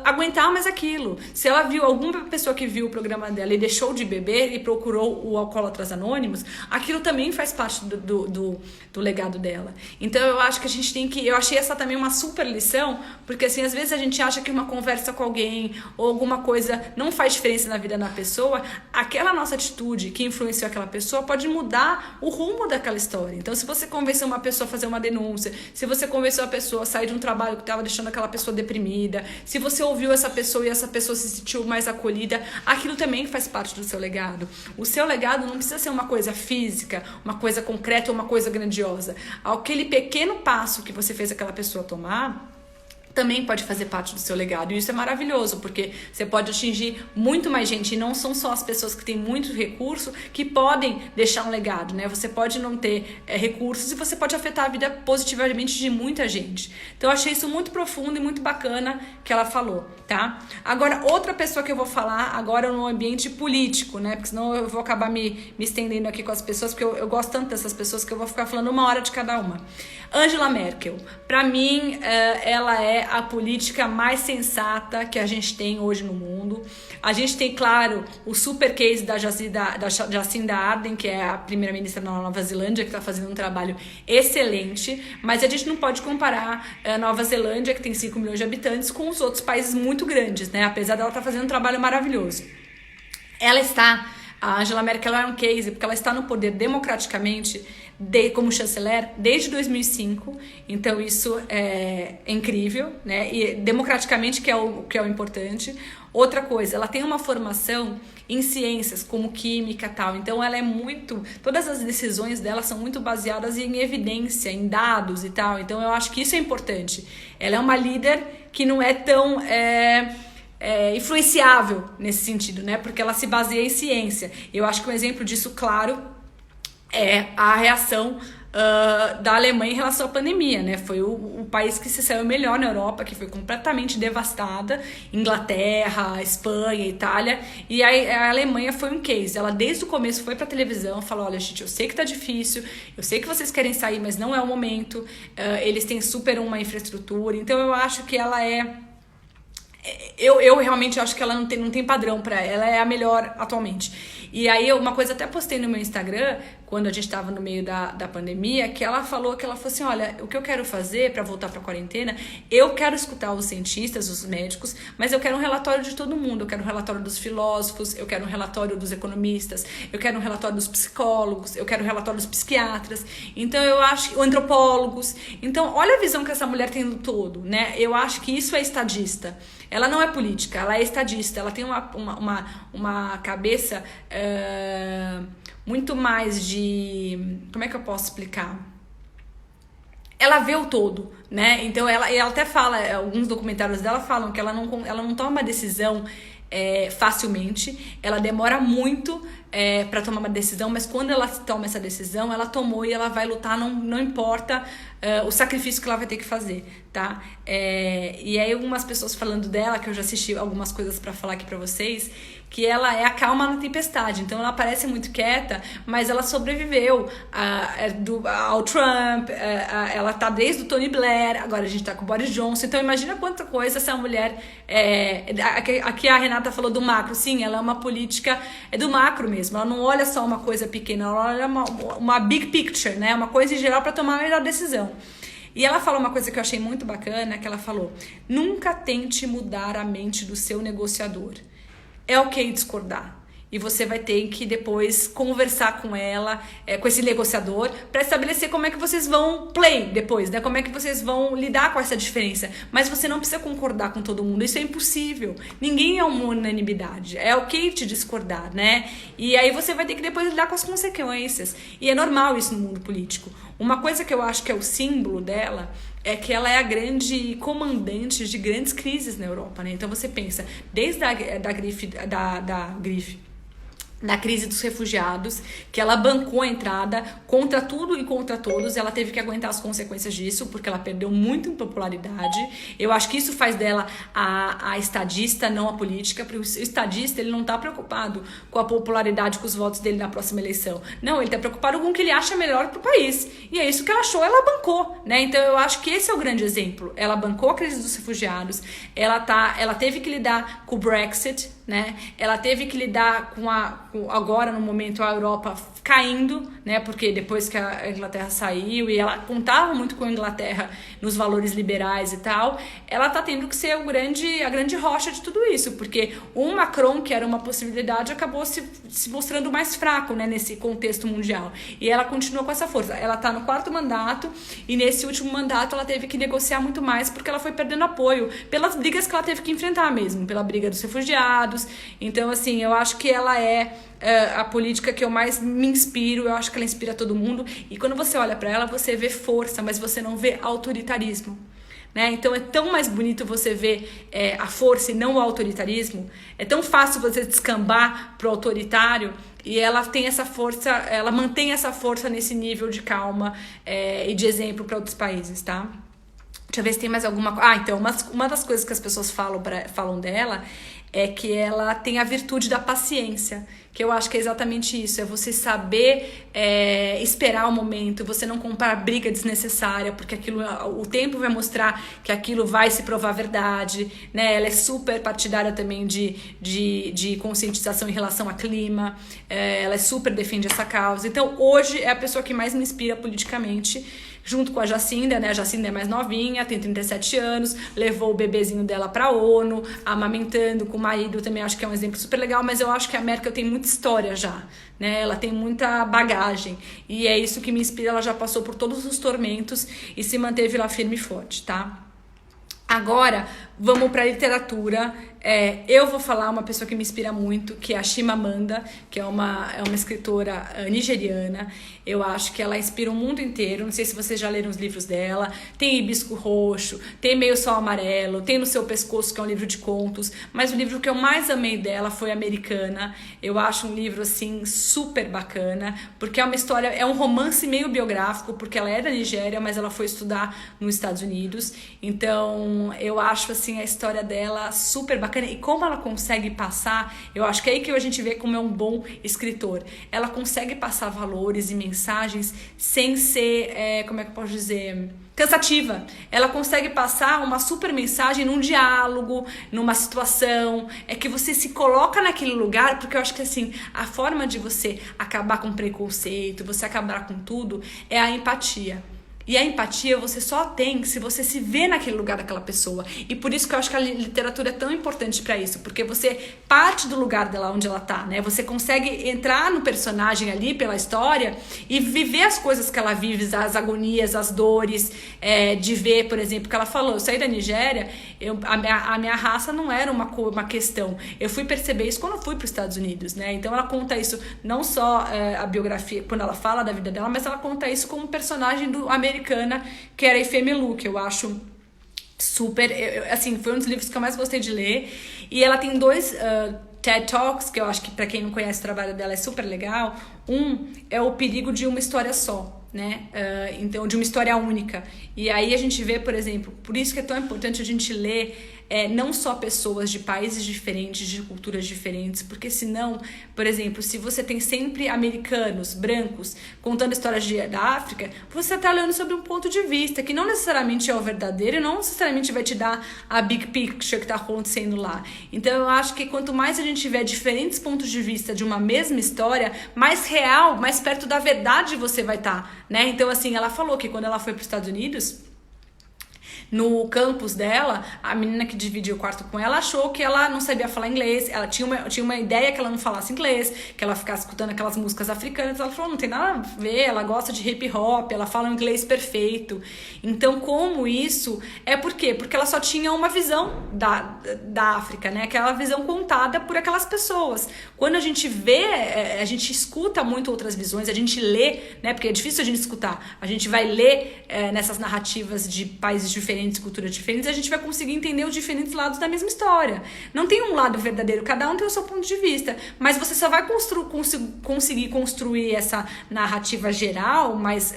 aguentar mais aquilo. Se ela viu alguma pessoa que viu o programa dela e deixou de beber e procurou o Alcoólatras Anônimos, aquilo também faz parte do legado dela. Então eu acho que a gente tem que... Eu achei essa também uma super lição, porque assim, às vezes a gente acha que uma conversa com alguém ou alguma coisa não faz diferença na vida da pessoa, aquela nossa atitude que influenciou aquela pessoa pode mudar o rumo daquela história. Então, se você convenceu uma pessoa a fazer uma denúncia, se você convenceu a pessoa a sair de um trabalho que estava deixando aquela pessoa deprimida, se você ouviu essa pessoa e essa pessoa se sentiu mais acolhida, aquilo também faz parte do seu legado. O seu legado não precisa ser uma coisa física, uma coisa concreta ou uma coisa grandiosa. Aquele pequeno passo que você fez aquela pessoa tomar também pode fazer parte do seu legado. E isso é maravilhoso, porque você pode atingir muito mais gente. E não são só as pessoas que têm muito recurso que podem deixar um legado, né? Você pode não ter recursos e você pode afetar a vida positivamente de muita gente. Então eu achei isso muito profundo e muito bacana que ela falou, tá? Agora, outra pessoa que eu vou falar agora no ambiente político, né? Porque senão eu vou acabar me estendendo aqui com as pessoas, porque eu gosto tanto dessas pessoas que eu vou ficar falando 1 hora de cada uma. Angela Merkel. Pra mim, ela é a política mais sensata que a gente tem hoje no mundo. A gente tem, claro, o super case da Jacinda Ardern, que é a primeira-ministra da Nova Zelândia, que está fazendo um trabalho excelente, mas a gente não pode comparar a Nova Zelândia, que tem 5 milhões de habitantes, com os outros países muito grandes, né? Apesar dela estar fazendo um trabalho maravilhoso. A Angela Merkel é um case, porque ela está no poder democraticamente como chanceler desde 2005, então isso é incrível, né? E democraticamente que é o importante. Outra coisa, ela tem uma formação em ciências como química e tal, então ela é todas as decisões dela são muito baseadas em evidência, em dados e tal, então eu acho que isso é importante. Ela é uma líder que não é tão influenciável nesse sentido, né? Porque ela se baseia em ciência. Eu acho que um exemplo disso, claro, é a reação da Alemanha em relação à pandemia, né? Foi o país que se saiu melhor na Europa, que foi completamente devastada. Inglaterra, Espanha, Itália. E a Alemanha foi um case. Ela desde o começo foi pra televisão, falou, olha, gente, eu sei que tá difícil, eu sei que vocês querem sair, mas não é o momento. Eles têm super uma infraestrutura. Então eu acho que ela eu realmente acho que ela não tem padrão pra ela é a melhor atualmente. E aí, uma coisa até postei no meu Instagram, quando a gente estava no meio da pandemia, que ela falou assim, olha, o que eu quero fazer para voltar para a quarentena, eu quero escutar os cientistas, os médicos, mas eu quero um relatório de todo mundo, eu quero um relatório dos filósofos, eu quero um relatório dos economistas, eu quero um relatório dos psicólogos, eu quero um relatório dos psiquiatras, então eu acho, antropólogos, então olha a visão que essa mulher tem do todo, né? Eu acho que isso é estadista. Ela não é política, ela é estadista, ela tem uma cabeça muito mais de... Como é que eu posso explicar? Ela vê o todo, né? Então ela até fala, alguns documentários dela falam que ela não toma uma decisão facilmente, ela demora muito para tomar uma decisão, mas quando ela toma essa decisão, ela tomou e ela vai lutar, não importa o sacrifício que ela vai ter que fazer, tá? E aí algumas pessoas falando dela, que eu já assisti algumas coisas para falar aqui para vocês, que ela é a calma na tempestade, então ela parece muito quieta, mas ela sobreviveu ao Trump, ela tá desde o Tony Blair, agora a gente tá com o Boris Johnson, então imagina quanta coisa essa mulher, aqui a Renata falou do macro, sim, ela é uma política, do macro mesmo, ela não olha só uma coisa pequena, ela olha uma big picture, né, uma coisa em geral para tomar a melhor decisão. E ela falou uma coisa que eu achei muito bacana, que ela falou, nunca tente mudar a mente do seu negociador. É ok discordar. E você vai ter que depois conversar com ela, com esse negociador, para estabelecer como é que vocês vão play depois, né? Como é que vocês vão lidar com essa diferença. Mas você não precisa concordar com todo mundo, isso é impossível. Ninguém é uma unanimidade. É ok te discordar, né? E aí você vai ter que depois lidar com as consequências. E é normal isso no mundo político. Uma coisa que eu acho que é o símbolo dela é que ela é a grande comandante de grandes crises na Europa, né? Então você pensa, desde da crise dos refugiados, que ela bancou a entrada contra tudo e contra todos, ela teve que aguentar as consequências disso, porque ela perdeu muito em popularidade. Eu acho que isso faz dela a estadista, não a política, porque o estadista, ele não tá preocupado com a popularidade, com os votos dele na próxima eleição. Não, ele tá preocupado com o que ele acha melhor pro país. E é isso que ela achou, ela bancou, né? Então eu acho que esse é o grande exemplo. Ela bancou a crise dos refugiados, ela teve que lidar com o Brexit, né? Ela teve que lidar agora no momento a Europa caindo, né? Porque depois que a Inglaterra saiu e ela contava muito com a Inglaterra nos valores liberais e tal, ela tá tendo que ser a grande rocha de tudo isso, porque o Macron, que era uma possibilidade, acabou se mostrando mais fraco, né? Nesse contexto mundial. E ela continua com essa força. Ela tá no 4º mandato e nesse último mandato ela teve que negociar muito mais porque ela foi perdendo apoio pelas brigas que ela teve que enfrentar mesmo, pela briga dos refugiados. Então, assim, eu acho que ela é a política que eu mais me inspiro, eu acho que ela inspira todo mundo, e quando você olha para ela, você vê força, mas você não vê autoritarismo, né? Então é tão mais bonito você ver a força e não o autoritarismo, é tão fácil você descambar pro autoritário, e ela tem essa força, ela mantém essa força nesse nível de calma e de exemplo para outros países, tá? Deixa eu ver se tem mais alguma coisa. Então, uma das coisas que as pessoas falam dela é que ela tem a virtude da paciência, que eu acho que é exatamente isso, é você saber esperar o momento, você não comprar briga desnecessária, porque o tempo vai mostrar que aquilo vai se provar verdade, né? Ela é super partidária também de conscientização em relação ao clima, ela super defende essa causa. Então, hoje é a pessoa que mais me inspira politicamente, junto com a Jacinda, né? A Jacinda é mais novinha, tem 37 anos, levou o bebezinho dela pra ONU, amamentando com o marido, também acho que é um exemplo super legal, mas eu acho que a Merkel tem muita história já, né? Ela tem muita bagagem, e é isso que me inspira, ela já passou por todos os tormentos e se manteve lá firme e forte, tá? Agora, vamos pra literatura. Eu vou falar uma pessoa que me inspira muito, que é a Chimamanda, que é uma escritora nigeriana. Eu acho que ela inspira o mundo inteiro. Não sei se vocês já leram os livros dela. Tem Hibisco Roxo, tem Meio Sol Amarelo, tem No Seu Pescoço, que é um livro de contos. Mas o livro que eu mais amei dela foi Americana. Eu acho um livro, assim, super bacana, porque é uma história, é um romance meio biográfico, porque ela é da Nigéria, mas ela foi estudar nos Estados Unidos. Então, eu acho, assim, a história dela super bacana. bacana. E como ela consegue passar, eu acho que é aí que a gente vê como é um bom escritor. Ela consegue passar valores e mensagens sem ser, como é que eu posso dizer, cansativa. Ela consegue passar uma super mensagem num diálogo, numa situação, é que você se coloca naquele lugar, porque eu acho que assim, a forma de você acabar com preconceito, você acabar com tudo, é a empatia. E a empatia você só tem se você se vê naquele lugar daquela pessoa. E por isso que eu acho que a literatura é tão importante pra isso. Porque você parte do lugar dela onde ela tá, né? Você consegue entrar no personagem ali, pela história, e viver as coisas que ela vive, as agonias, as dores, de ver, por exemplo, que ela falou, eu saí da Nigéria, a minha raça não era uma questão. Eu fui perceber isso quando eu fui pros Estados Unidos, né? Então ela conta isso, não só a biografia, quando ela fala da vida dela, mas ela conta isso como personagem do americana, que era Ifemelu, que eu acho super, assim, foi um dos livros que eu mais gostei de ler. E ela tem 2 TED Talks, que eu acho que pra quem não conhece o trabalho dela é super legal. Um é o perigo de uma história só, né? Então, de uma história única. E aí a gente vê, por exemplo, por isso que é tão importante a gente ler não só pessoas de países diferentes, de culturas diferentes, porque senão, por exemplo, se você tem sempre americanos, brancos, contando histórias da África, você está lendo sobre um ponto de vista que não necessariamente é o verdadeiro e não necessariamente vai te dar a big picture que está acontecendo lá. Então eu acho que quanto mais a gente tiver diferentes pontos de vista de uma mesma história, mais real, mais perto da verdade você vai estar, né? Então assim, ela falou que quando ela foi para os Estados Unidos, no campus dela, a menina que dividia o quarto com ela achou que ela não sabia falar inglês, ela tinha uma ideia que ela não falasse inglês, que ela ficasse escutando aquelas músicas africanas. Ela falou, não tem nada a ver, ela gosta de hip hop, ela fala um inglês perfeito. Então, como isso? Por quê? Porque ela só tinha uma visão da África, né? Aquela visão contada por aquelas pessoas. Quando a gente vê, a gente escuta muito outras visões, a gente lê, né? Porque é difícil a gente escutar. A gente vai ler nessas narrativas de países diferentes, culturas diferentes, a gente vai conseguir entender os diferentes lados da mesma história. Não tem um lado verdadeiro, cada um tem o seu ponto de vista, mas você só vai conseguir construir essa narrativa geral, mais,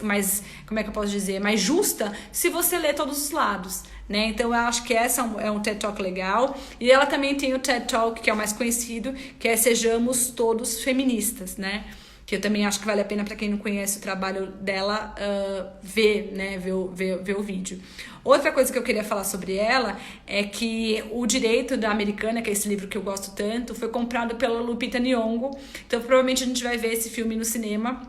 como é que eu posso dizer, mais justa, se você ler todos os lados, né? Então eu acho que essa é um TED Talk legal. E ela também tem o TED Talk, que é o mais conhecido, que é Sejamos Todos Feministas, né? Que eu também acho que vale a pena para quem não conhece o trabalho dela ver, né? Ver o vídeo. Outra coisa que eu queria falar sobre ela é que o Direito da Americana, que é esse livro que eu gosto tanto, foi comprado pela Lupita Nyong'o. Então provavelmente a gente vai ver esse filme no cinema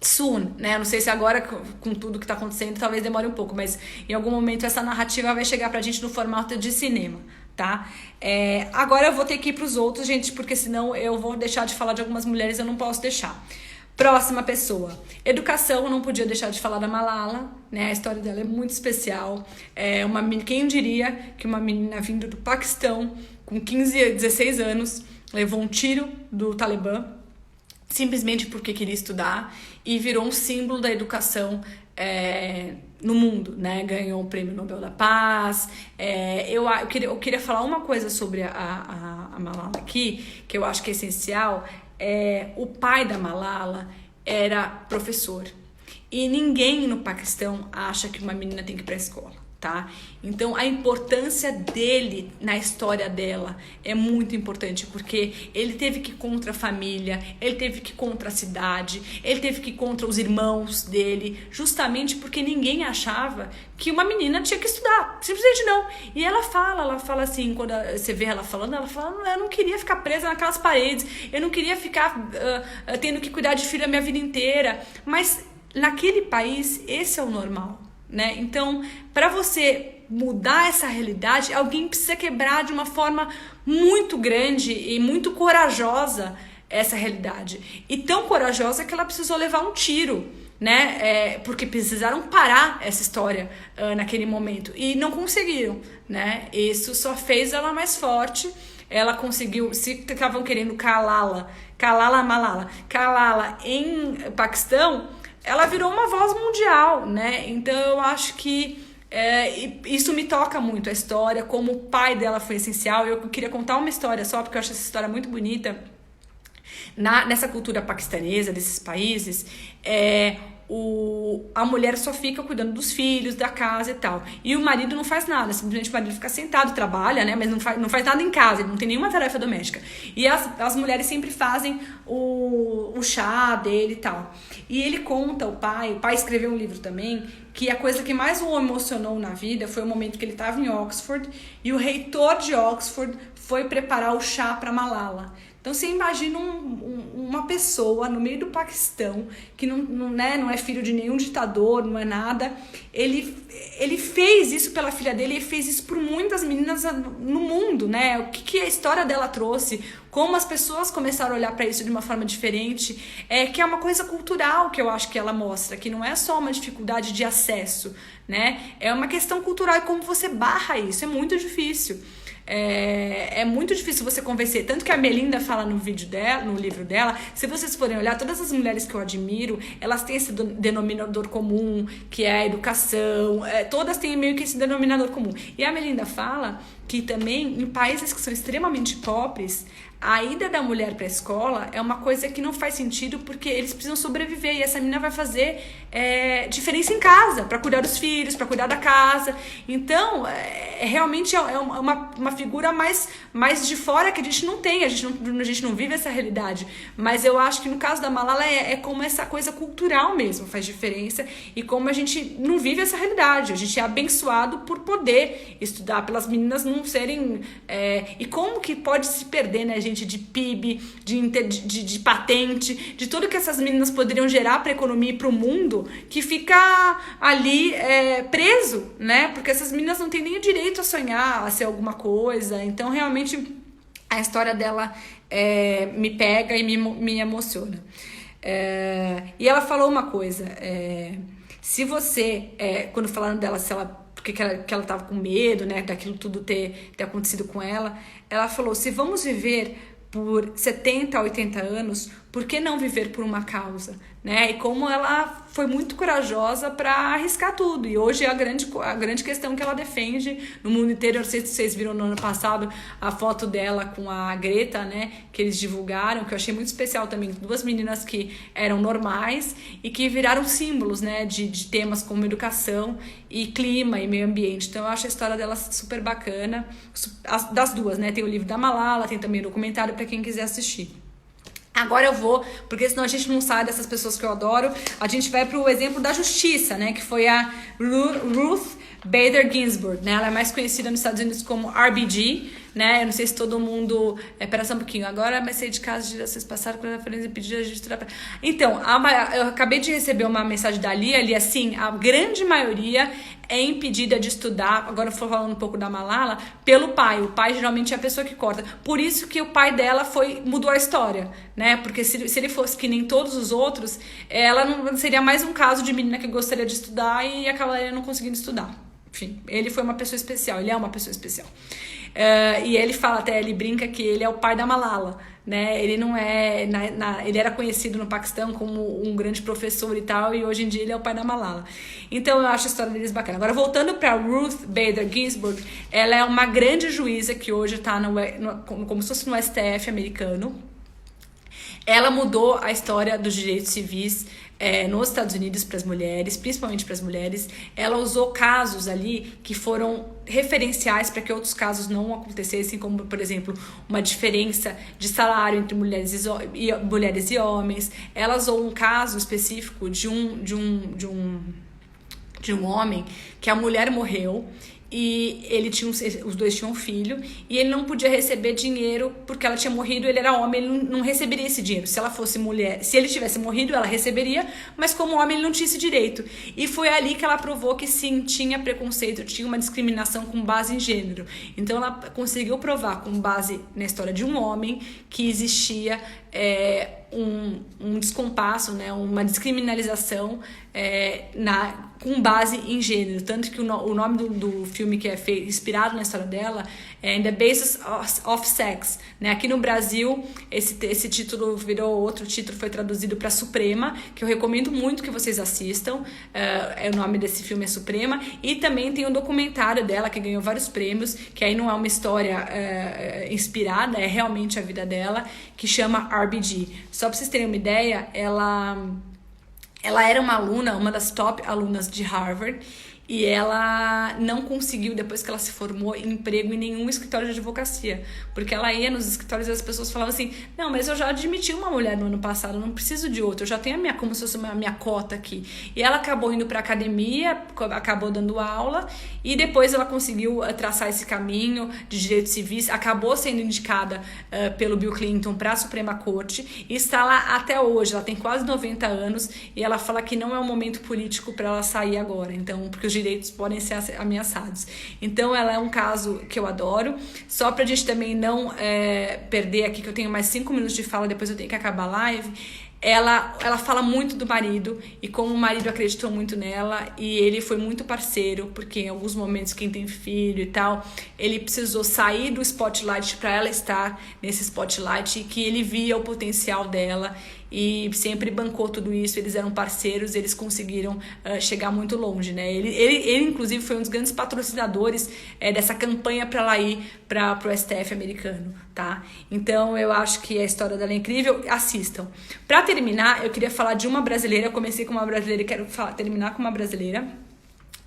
soon, né? Não sei se agora, com tudo que tá acontecendo, talvez demore um pouco, mas em algum momento essa narrativa vai chegar pra gente no formato de cinema, tá? Agora eu vou ter que ir pros outros, gente, porque senão eu vou deixar de falar de algumas mulheres, eu não posso deixar. Próxima pessoa. Educação, eu não podia deixar de falar da Malala, né? A história dela é muito especial. Quem diria que uma menina vindo do Paquistão, com 16 anos, levou um tiro do Talibã, simplesmente porque queria estudar, e virou um símbolo da educação no mundo, né? Ganhou o Prêmio Nobel da Paz. Eu queria falar uma coisa sobre a Malala aqui, que eu acho que é essencial. O pai da Malala era professor. E ninguém no Paquistão acha que uma menina tem que ir pra escola. Tá? Então a importância dele na história dela é muito importante, porque ele teve que ir contra a família, ele teve que ir contra a cidade, ele teve que ir contra os irmãos dele, justamente porque ninguém achava que uma menina tinha que estudar, simplesmente não. E ela fala assim, quando você vê ela falando, eu não queria ficar presa naquelas paredes, eu não queria ficar tendo que cuidar de filho a minha vida inteira, mas naquele país esse é o normal. Né? Então, para você mudar essa realidade, alguém precisa quebrar de uma forma muito grande e muito corajosa essa realidade. E tão corajosa que ela precisou levar um tiro, né? Porque precisaram parar essa história naquele momento. E não conseguiram, né? Isso só fez ela mais forte. Ela conseguiu, se estavam querendo calá-la em Paquistão, ela virou uma voz mundial, né? Então eu acho que isso me toca muito, a história, como o pai dela foi essencial. Eu queria contar uma história só, porque eu acho essa história muito bonita. Nessa cultura paquistanesa, desses países, a mulher só fica cuidando dos filhos, da casa e tal. E o marido não faz nada, simplesmente o marido fica sentado, trabalha, né? Mas não faz nada em casa, ele não tem nenhuma tarefa doméstica. E as mulheres sempre fazem o chá dele e tal. E ele conta, o pai escreveu um livro também, que a coisa que mais o emocionou na vida foi o momento que ele estava em Oxford e o reitor de Oxford foi preparar o chá para Malala. Então você imagina uma pessoa no meio do Paquistão que não é filho de nenhum ditador, não é nada. Ele fez isso pela filha dele e fez isso por muitas meninas no mundo, né? O que a história dela trouxe, como as pessoas começaram a olhar para isso de uma forma diferente, que é uma coisa cultural que eu acho que ela mostra, que não é só uma dificuldade de acesso, né? É uma questão cultural e como você barra isso, é muito difícil. É muito difícil você convencer, tanto que a Melinda fala no vídeo dela, no livro dela, se vocês forem olhar, todas as mulheres que eu admiro, elas têm esse denominador comum, que é a educação, todas têm meio que esse denominador comum. E a Melinda fala que também em países que são extremamente pobres, a ida da mulher para a escola é uma coisa que não faz sentido porque eles precisam sobreviver e essa menina vai fazer diferença em casa, para cuidar dos filhos, para cuidar da casa. Então, realmente é uma figura mais de fora que a gente não tem, a gente não vive essa realidade. Mas eu acho que no caso da Malala é como essa coisa cultural mesmo faz diferença e como a gente não vive essa realidade. A gente é abençoado por poder estudar, pelas meninas não serem... e como que pode se perder, né, gente? De PIB, de patente, de tudo que essas meninas poderiam gerar para a economia e para o mundo, que fica ali preso, né? Porque essas meninas não têm nem o direito a sonhar, a ser alguma coisa. Então, realmente, a história dela me pega e me emociona. E ela falou uma coisa, se você, quando falaram dela, se ela... porque ela estava com medo, né, daquilo tudo ter acontecido com ela. Ela falou, se vamos viver por 70 a 80 anos, por que não viver por uma causa? Né? E como ela foi muito corajosa para arriscar tudo. E hoje é a grande questão que ela defende no mundo inteiro. Eu não sei se vocês viram no ano passado a foto dela com a Greta, né? Que eles divulgaram, que eu achei muito especial também. Duas meninas que eram normais e que viraram símbolos, né? De temas como educação e clima e meio ambiente. Então eu acho a história dela super bacana. Das duas, né? Tem o livro da Malala, tem também o documentário para quem quiser assistir. Agora eu vou, porque senão a gente não sai dessas pessoas que eu adoro, a gente vai pro exemplo da justiça, né, que foi a Ruth Bader Ginsburg, né, ela é mais conhecida nos Estados Unidos como RBG, né, eu não sei se todo mundo, pera só um pouquinho, agora vai sair de casa, vocês passaram com a referência e pedir a registrar. Então, eu acabei de receber uma mensagem da Lia, ali assim, a grande maioria é impedida de estudar, agora eu vou falando um pouco da Malala, pelo pai. O pai geralmente é a pessoa que corta. Por isso que o pai dela mudou a história, né? Porque se ele fosse que nem todos os outros, ela não seria mais um caso de menina que gostaria de estudar e acabaria não conseguindo estudar. Enfim, ele foi uma pessoa especial, ele é uma pessoa especial. E ele fala até, ele brinca que ele é o pai da Malala, né? Ele não é, ele era conhecido no Paquistão como um grande professor e tal, e hoje em dia ele é o pai da Malala. Então eu acho a história deles bacana. Agora voltando para Ruth Bader Ginsburg, ela é uma grande juíza que hoje está como se fosse no STF americano. Ela mudou a história dos direitos civis nos Estados Unidos para as mulheres, principalmente para as mulheres. Ela usou casos ali que foram referenciais para que outros casos não acontecessem, como, por exemplo, uma diferença de salário entre mulheres e homens. Ela usou um caso específico de um homem que a mulher morreu e os dois tinham um filho e ele não podia receber dinheiro porque ela tinha morrido, ele era homem, ele não receberia esse dinheiro. Se ela fosse mulher, se ele tivesse morrido, ela receberia, mas como homem ele não tinha esse direito. E foi ali que ela provou que sim, tinha preconceito, tinha uma discriminação com base em gênero. Então ela conseguiu provar com base na história de um homem que existia um descompasso, né, uma descriminalização com base em gênero. Tanto que o nome do filme que é inspirado na história dela é In the Basis of Sex. Né? Aqui no Brasil, esse título virou outro título, foi traduzido para Suprema, que eu recomendo muito que vocês assistam. O nome desse filme é Suprema. E também tem um documentário dela que ganhou vários prêmios, que aí não é uma história inspirada, é realmente a vida dela, que chama RBG. Só para vocês terem uma ideia, ela Ela era uma aluna, uma das top alunas de Harvard, e ela não conseguiu, depois que ela se formou, emprego em nenhum escritório de advocacia. Porque ela ia nos escritórios e as pessoas falavam assim, não, mas eu já admiti uma mulher no ano passado, eu não preciso de outra, eu já tenho como se fosse a minha cota aqui. E ela acabou indo para a academia, acabou dando aula, e depois ela conseguiu traçar esse caminho de direitos civis, acabou sendo indicada pelo Bill Clinton para a Suprema Corte, e está lá até hoje. Ela tem quase 90 anos, e ela fala que não é um momento político para ela sair agora, então, porque os direitos podem ser ameaçados. Então ela é um caso que eu adoro. Só pra gente também não perder aqui, que eu tenho mais 5 minutos de fala, depois eu tenho que acabar a live. Ela fala muito do marido e como o marido acreditou muito nela e ele foi muito parceiro, porque em alguns momentos, quem tem filho e tal, ele precisou sair do spotlight para ela estar nesse spotlight, e que ele via o potencial dela e sempre bancou tudo isso. Eles eram parceiros, eles conseguiram chegar muito longe, né? Ele inclusive foi um dos grandes patrocinadores dessa campanha para ela ir para o STF americano, tá? Então eu acho que a história dela é incrível, assistam. Para terminar, eu queria falar de uma brasileira. Eu comecei com uma brasileira e quero terminar com uma brasileira,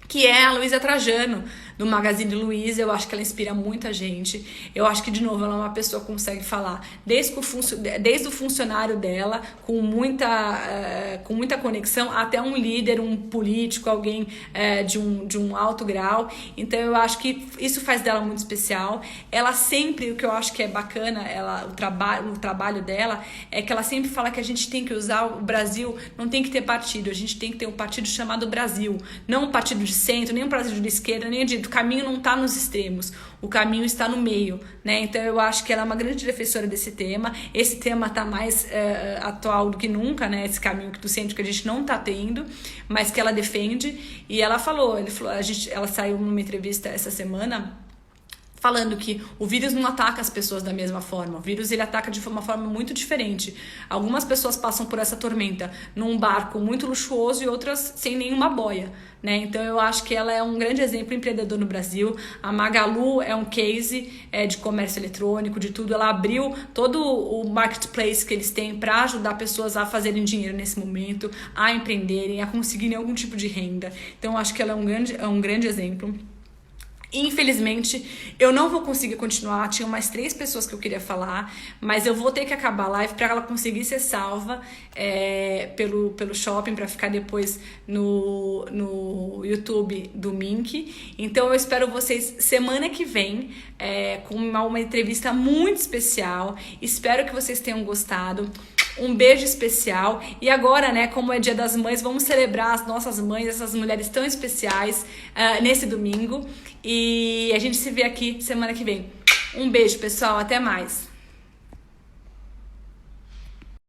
que é a Luísa Trajano, do Magazine Luiza. Eu acho que ela inspira muita gente. Eu acho que, de novo, ela é uma pessoa que consegue falar desde o funcionário dela, com muita conexão, até um líder, um político, alguém de um alto grau. Então, eu acho que isso faz dela muito especial. Ela sempre, o que eu acho que é bacana, o trabalho dela, é que ela sempre fala que a gente tem que usar o Brasil, não tem que ter partido, a gente tem que ter um partido chamado Brasil, não um partido de centro, nem um partido de esquerda, nem de... O caminho não está nos extremos, o caminho está no meio, né? Então eu acho que ela é uma grande defensora desse tema. Esse tema está mais atual do que nunca, né? Esse caminho do centro que a gente não está tendo, mas que ela defende. E ela falou, ela saiu numa entrevista essa semana falando que o vírus não ataca as pessoas da mesma forma. O vírus, ele ataca de uma forma muito diferente. Algumas pessoas passam por essa tormenta num barco muito luxuoso e outras sem nenhuma boia, né? Então eu acho que ela é um grande exemplo empreendedor no Brasil. A Magalu é um case de comércio eletrônico, de tudo. Ela abriu todo o marketplace que eles têm para ajudar pessoas a fazerem dinheiro nesse momento, a empreenderem, a conseguirem algum tipo de renda. Então eu acho que ela é um grande exemplo. Infelizmente, eu não vou conseguir continuar. Tinha mais 3 pessoas que eu queria falar, mas eu vou ter que acabar a live para ela conseguir ser salva pelo shopping, para ficar depois no YouTube do Mink. Então eu espero vocês semana que vem com uma entrevista muito especial. Espero que vocês tenham gostado. Um beijo especial. E agora, né, como é Dia das Mães, vamos celebrar as nossas mães, essas mulheres tão especiais, nesse domingo. E a gente se vê aqui semana que vem. Um beijo, pessoal. Até mais.